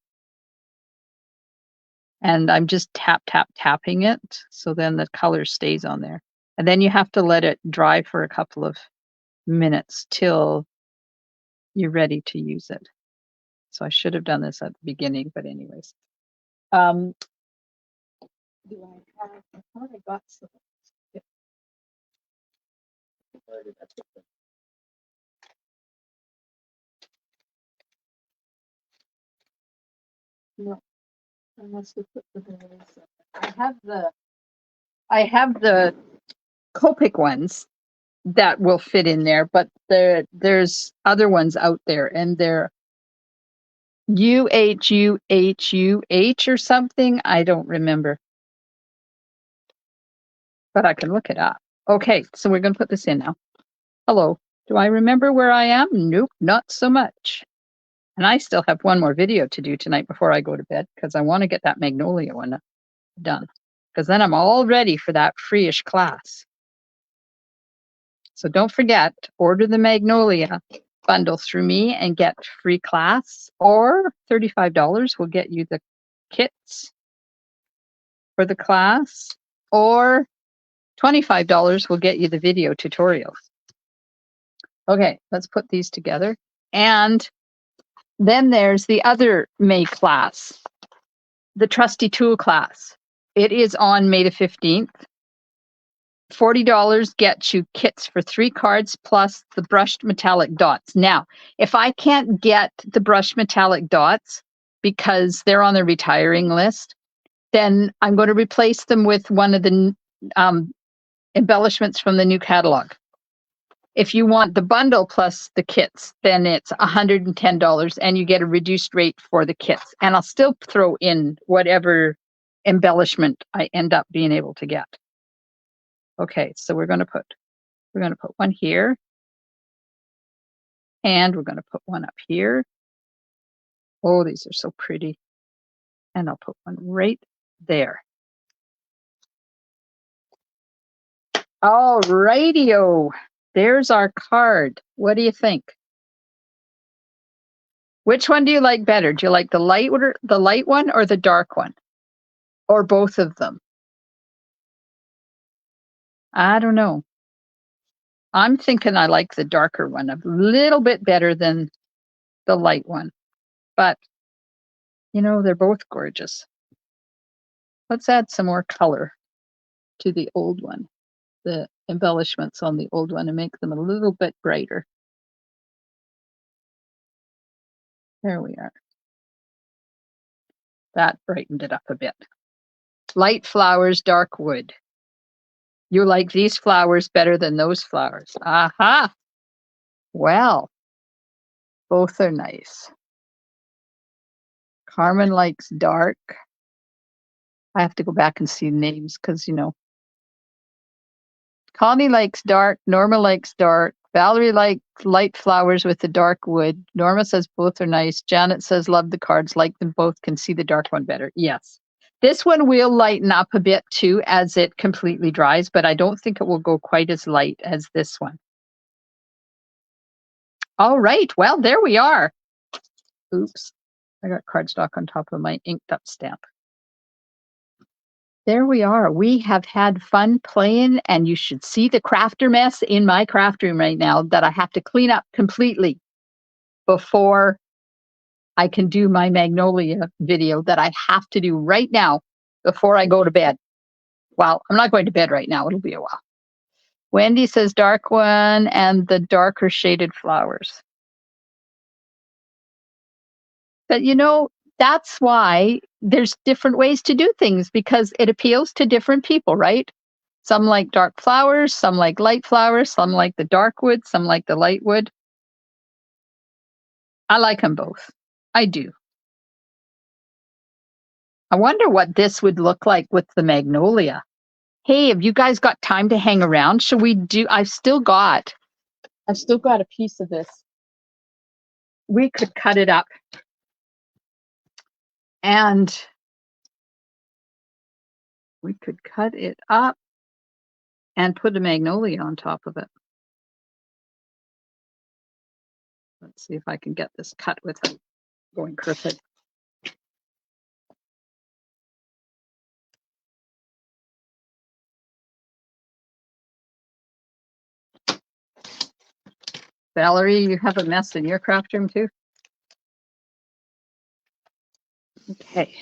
And I'm just tapping it so then the color stays on there. And then you have to let it dry for a couple of minutes till you're ready to use it. So I should have done this at the beginning, but anyways. Do I thought I got some. Yeah. No, I must have put the berries. I have the Copic ones that will fit in there, but there's other ones out there and they're UHUHUH or something. I don't remember, but I can look it up. Okay, so we're going to put this in now. Hello. Do I remember where I am? Nope, not so much. And I still have one more video to do tonight before I go to bed because I want to get that Magnolia one done because then I'm all ready for that free-ish class. So don't forget, order the Magnolia bundle through me and get free class, or $35 will get you the kits for the class, or $25 will get you the video tutorials. Okay, let's put these together. And then there's the other May class, the Trusty Tool Class. It is on May the 15th. $40 gets you kits for 3 cards plus the brushed metallic dots. Now, if I can't get the brushed metallic dots because they're on the retiring list, then I'm going to replace them with one of the embellishments from the new catalog. If you want the bundle plus the kits, then it's $110 and you get a reduced rate for the kits. And I'll still throw in whatever embellishment I end up being able to get. Okay, so we're going to put one here, and we're going to put one up here. Oh, these are so pretty. And I'll put one right there. All righty-o. There's our card. What do you think? Which one do you like better? Do you like the light one or the dark one? Or both of them? I don't know. I'm thinking I like the darker one a little bit better than the light one. But, you know, they're both gorgeous. Let's add some more color to the old one, the embellishments on the old one, and make them a little bit brighter. There we are. That brightened it up a bit. Light flowers, dark wood. You like these flowers better than those flowers. Aha! Well, both are nice. Carmen likes dark. I have to go back and see names because, you know. Connie likes dark. Norma likes dark. Valerie likes light flowers with the dark wood. Norma says both are nice. Janet says love the cards. Like them both. Can see the dark one better. Yes. This one will lighten up a bit too as it completely dries, but I don't think it will go quite as light as this one. All right. Well, there we are. Oops. I got cardstock on top of my inked up stamp. There we are. We have had fun playing, and you should see the crafter mess in my craft room right now that I have to clean up completely before I can do my Magnolia video that I have to do right now before I go to bed. Well, I'm not going to bed right now. It'll be a while. Wendy says dark one and the darker shaded flowers. But you know, that's why there's different ways to do things, because it appeals to different people, right? Some like dark flowers, some like light flowers, some like the dark wood, some like the light wood. I like them both. I do. I wonder what this would look like with the Magnolia. Hey, have you guys got time to hang around? Should we do, I've still got a piece of this. We could cut it up and we could cut it up and put a Magnolia on top of it. Let's see if I can get this cut without going crooked. Valerie, you have a mess in your craft room too? Okay.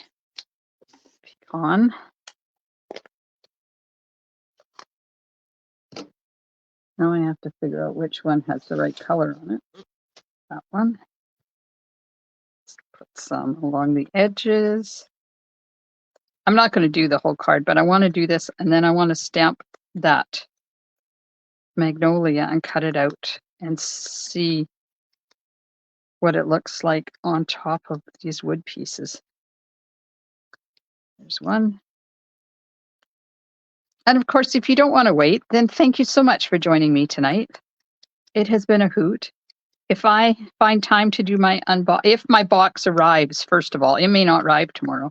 Pecan. Now I have to figure out which one has the right color on it. That one. Let's put some along the edges. I'm not going to do the whole card, but I want to do this, and then I want to stamp that Magnolia and cut it out and see what it looks like on top of these wood pieces. There's one. And of course, if you don't want to wait, then thank you so much for joining me tonight. It has been a hoot. If I find time to do my if my box arrives, first of all, it may not arrive tomorrow.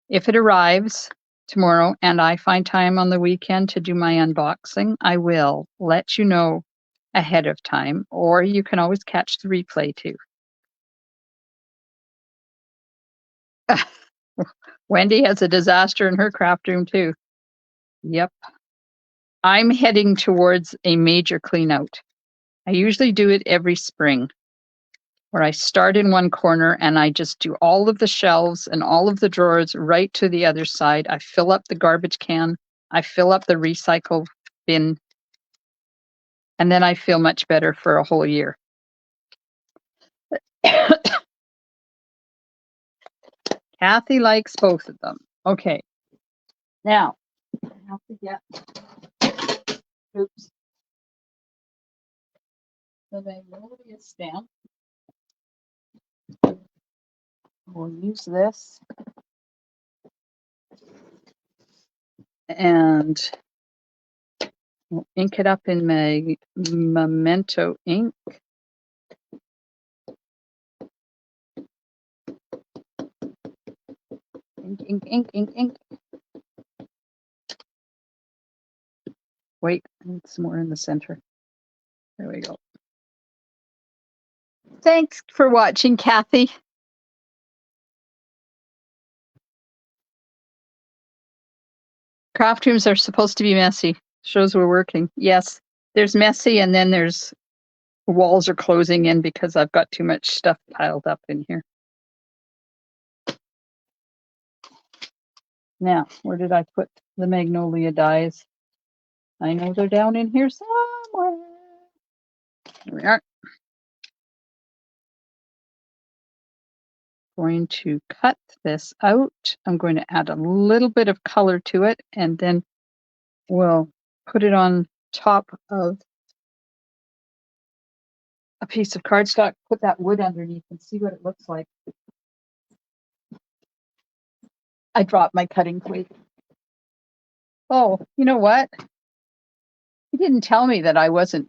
If it arrives, tomorrow and I find time on the weekend to do my unboxing, I will let you know ahead of time, or you can always catch the replay too. Wendy has a disaster in her craft room too. Yep. I'm heading towards a major clean out. I usually do it every spring, where I start in one corner and I just do all of the shelves and all of the drawers right to the other side. I fill up the garbage can, I fill up the recycle bin, and then I feel much better for a whole year. Kathy likes both of them. Okay. Now, I have to get, oops, the Magnolia stamp. We'll use this. And we'll ink it up in my Memento ink. Ink, ink, ink, ink, ink. Wait, I need some more in the center. There we go. Thanks for watching, Kathy. Craft rooms are supposed to be messy. Shows we're working. Yes, there's messy, and then there's walls are closing in because I've got too much stuff piled up in here. Now, where did I put the Magnolia dies? I know they're down in here somewhere. Here we are. Going to cut this out. I'm going to add a little bit of color to it, and then we'll put it on top of a piece of cardstock, put that wood underneath and see what it looks like. I dropped my cutting plate. Oh, you know what? You didn't tell me that I wasn't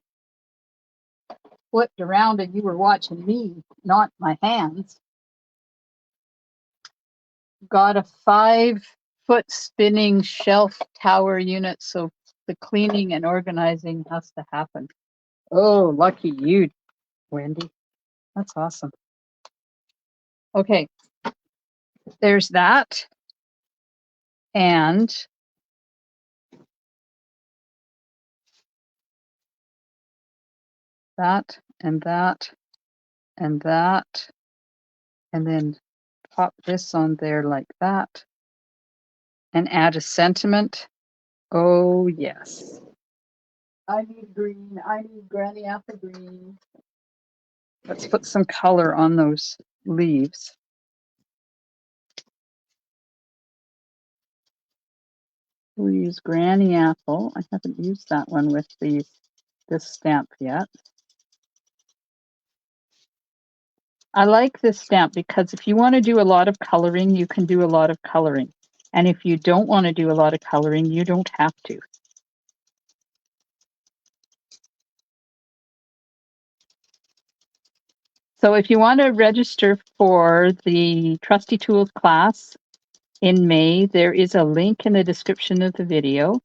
flipped around and you were watching me, not my hands. Got a 5-foot spinning shelf tower unit, so the cleaning and organizing has to happen. Oh, lucky you, Wendy. That's awesome. Okay, there's that. And that, and that, and that, and then pop this on there like that, and add a sentiment. Oh, yes. I need green. I need Granny Apple green. Let's put some color on those leaves. We'll use Granny Apple. I haven't used that one with this stamp yet. I like this stamp because if you want to do a lot of coloring, you can do a lot of coloring. And if you don't want to do a lot of coloring, you don't have to. So if you want to register for the Trusty Tools class in May, there is a link in the description of the video.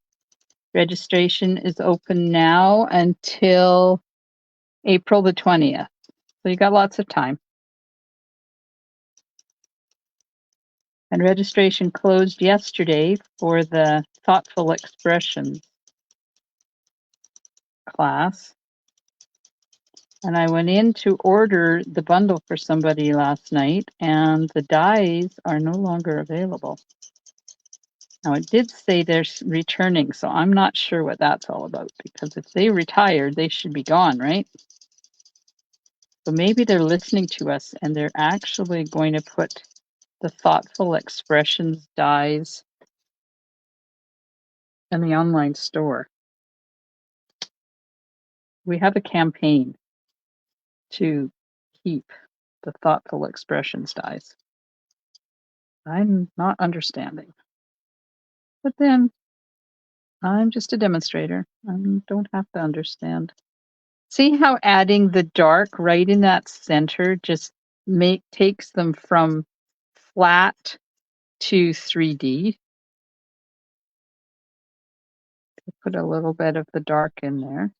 Registration is open now until April the 20th. So you got lots of time. And registration closed yesterday for the Thoughtful Expressions class. And I went in to order the bundle for somebody last night, and the dies are no longer available. Now, it did say they're returning, so I'm not sure what that's all about, because if they retired, they should be gone, right? So maybe they're listening to us, and they're actually going to put the Thoughtful Expressions dies in the online store. We have a campaign to keep the Thoughtful Expressions dies. I'm not understanding. But then I'm just a demonstrator. I don't have to understand. See how adding the dark right in that center just takes them from flat to 3D? Put a little bit of the dark in there.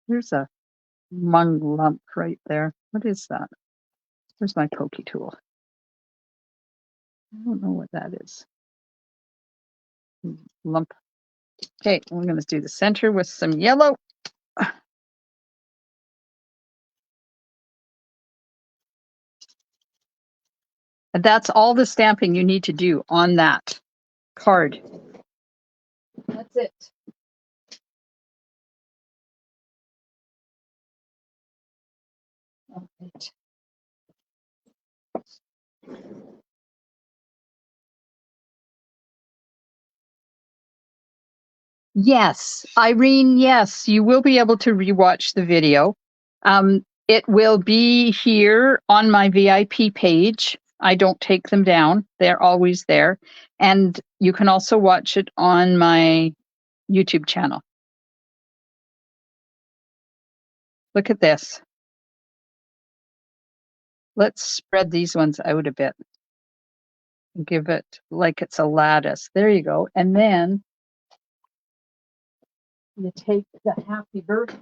There's a mung lump right there. What is that? Where's my pokey tool? I don't know what that is. Lump. Okay, we're going to do the center with some yellow. And that's all the stamping you need to do on that card. That's it. All right. Yes, Irene, yes, you will be able to rewatch the video. It will be here on my VIP page. I don't take them down. They're always there. And you can also watch it on my YouTube channel. Look at this. Let's spread these ones out a bit. Give it like it's a lattice. There you go. And then you take the happy birthday.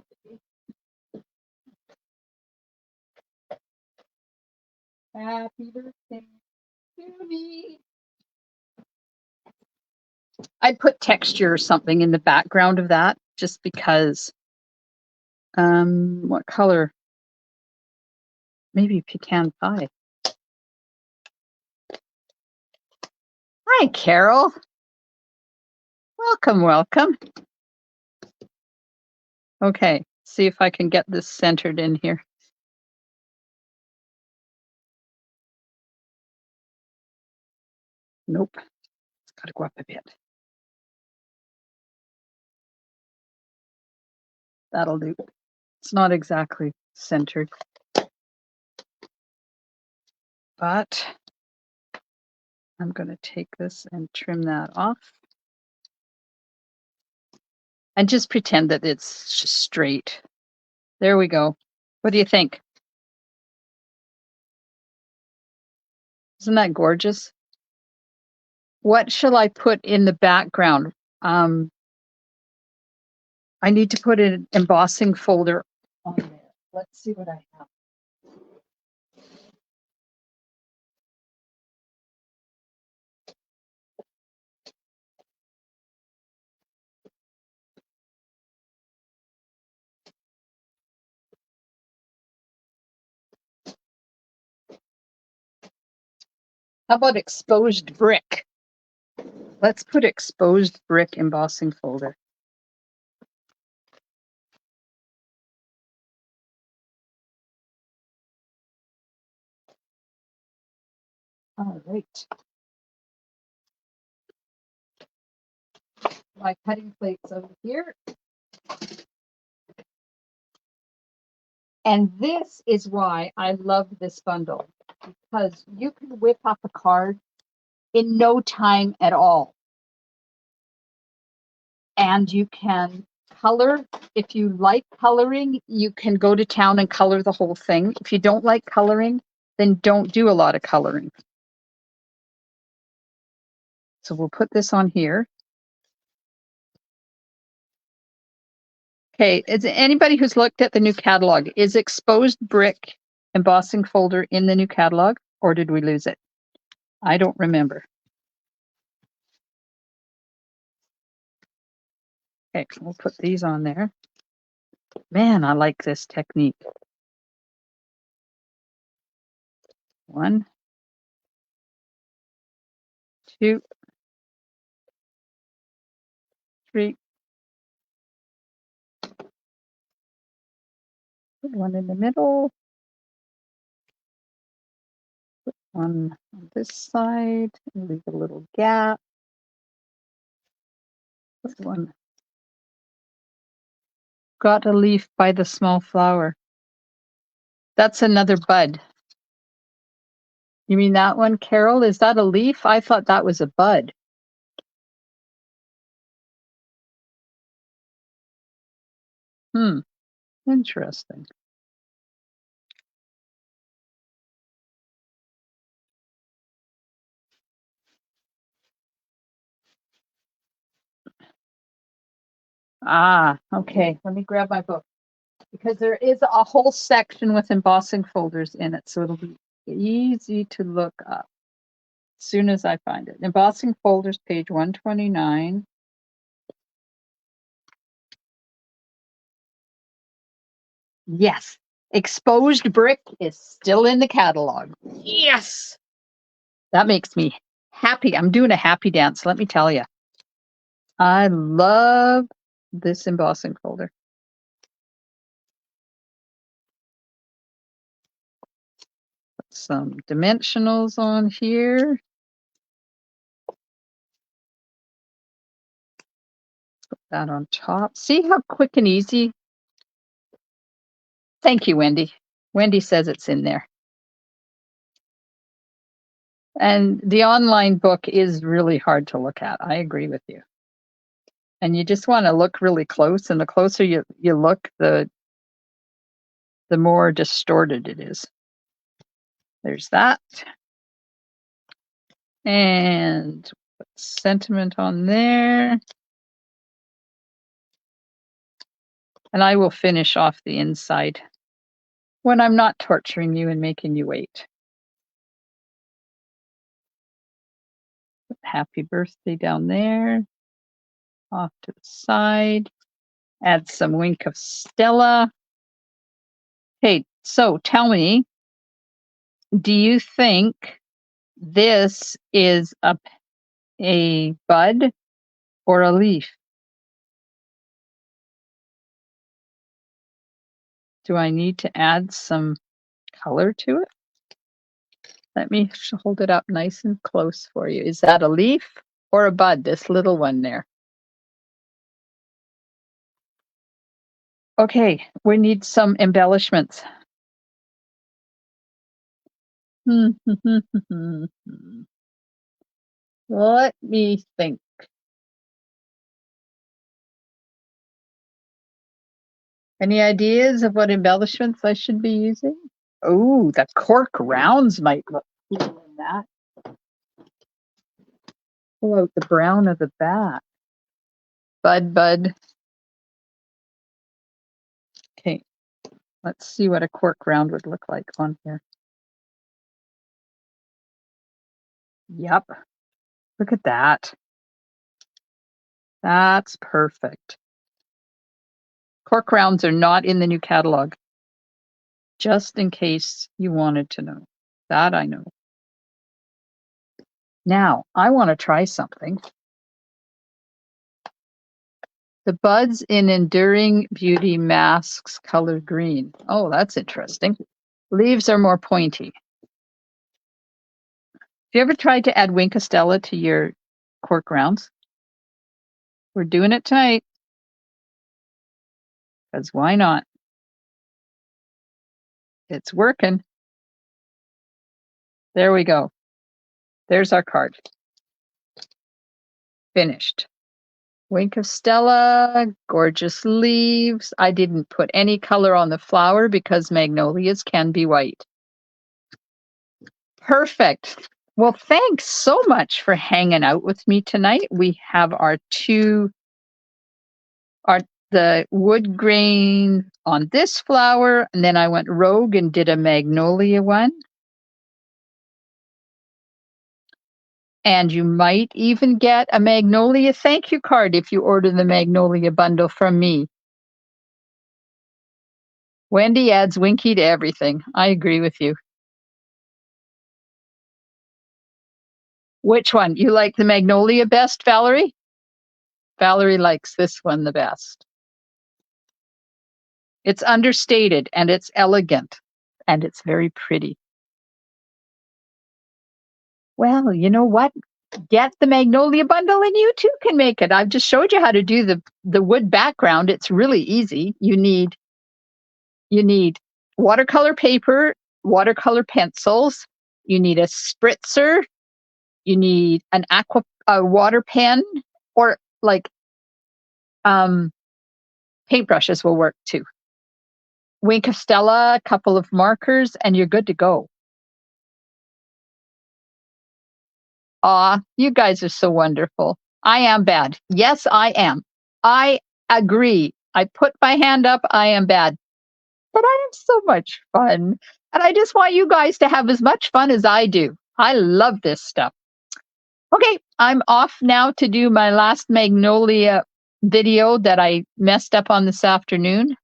Happy birthday to me. I'd put texture or something in the background of that just because. What color? Maybe pecan pie. Hi, Carol. Welcome, welcome. Okay, see if I can get this centered in here. Nope, it's got to go up a bit. That'll do. It's not exactly centered, but I'm going to take this and trim that off. And just pretend that it's just straight. There we go. What do you think? Isn't that gorgeous? What shall I put in the background? I need to put an embossing folder on there. Let's see what I have. How about exposed brick? Let's put exposed brick embossing folder. All right. My cutting plates over here. And this is why I love this bundle, because you can whip up a card in no time at all. And you can color. If you like coloring, you can go to town and color the whole thing. If you don't like coloring, then don't do a lot of coloring. So we'll put this on here. Okay, is anybody who's looked at the new catalog, is exposed brick embossing folder in the new catalog, or did we lose it? I don't remember. Okay, we'll put these on there. Man, I like this technique. 1, 2, 3. Put one in the middle. Put one on this side. And leave a little gap. Put one. Got a leaf by the small flower. That's another bud. You mean that one, Carol? Is that a leaf? I thought that was a bud. Interesting. Okay. Let me grab my book because there is a whole section with embossing folders in it, so it'll be easy to look up as soon as I find it. Embossing folders, page 129. Yes, exposed brick is still in the catalog. Yes, that makes me happy. I'm doing a happy dance, let me tell you. I love this embossing folder. Put some dimensionals on here. Put that on top. See how quick and easy? Thank you, Wendy. Wendy says it's in there. And the online book is really hard to look at. I agree with you. And you just want to look really close, and the closer you look, the more distorted it is. There's that. And put sentiment on there. And I will finish off the inside when I'm not torturing you and making you wait. Put happy birthday down there. Off to the side. Add some wink of Stella. Okay, so tell me, do you think this is a bud or a leaf? Do I need to add some color to it? Let me hold it up nice and close for you. Is that a leaf or a bud, this little one there? Okay, we need some embellishments. Let me think. Any ideas of what embellishments I should be using? Oh, the cork rounds might look cool in that. Pull out the brown of the back. Bud. Okay, let's see what a cork round would look like on here. Yep, look at that. That's perfect. Cork rounds are not in the new catalog, just in case you wanted to know. That I know. Now, I want to try something. The buds in Enduring Beauty Masks color green. Oh, that's interesting. Leaves are more pointy. Have you ever tried to add wink of Stella to your cork rounds? We're doing it tonight. Because why not? It's working. There we go. There's our card. Finished. Wink of Stella, gorgeous leaves. I didn't put any color on the flower because magnolias can be white. Perfect. Well, thanks so much for hanging out with me tonight. We have the wood grain on this flower, and then I went rogue and did a magnolia one. And you might even get a magnolia thank you card if you order the magnolia bundle from me. Wendy adds Winky to everything. I agree with you. Which one? You like the magnolia best, Valerie? Valerie likes this one the best. It's understated and it's elegant and it's very pretty. Well, you know what? Get the magnolia bundle and you too can make it. I've just showed you how to do the wood background. It's really easy. You need watercolor paper, watercolor pencils, you need a spritzer, you need a water pen, or like paintbrushes will work too. Wink of Stella, a couple of markers, and you're good to go. Aw, you guys are so wonderful. I am bad. Yes, I am. I agree. I put my hand up. I am bad, but I have so much fun. And I just want you guys to have as much fun as I do. I love this stuff. Okay, I'm off now to do my last Magnolia video that I messed up on this afternoon.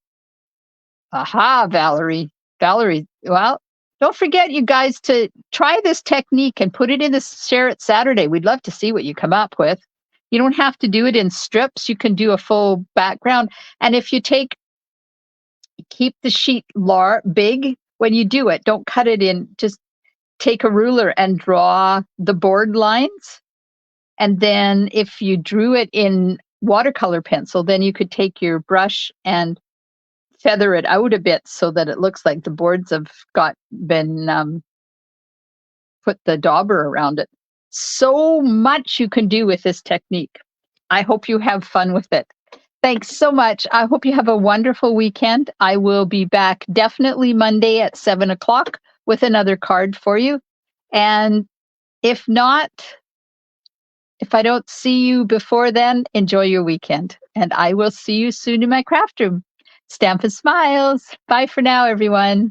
Aha, Valerie. Valerie, well, don't forget, you guys, to try this technique and put it in the Share It Saturday. We'd love to see what you come up with. You don't have to do it in strips. You can do a full background. And if you keep the sheet big when you do it, don't cut it in. Just take a ruler and draw the board lines. And then if you drew it in watercolor pencil, then you could take your brush and feather it out a bit so that it looks like the boards have been put the dauber around it. So much you can do with this technique. I hope you have fun with it. Thanks so much. I hope you have a wonderful weekend. I will be back definitely Monday at 7 o'clock with another card for you. And if not, if I don't see you before then, enjoy your weekend. And I will see you soon in my craft room. Stamp and smiles. Bye for now, everyone.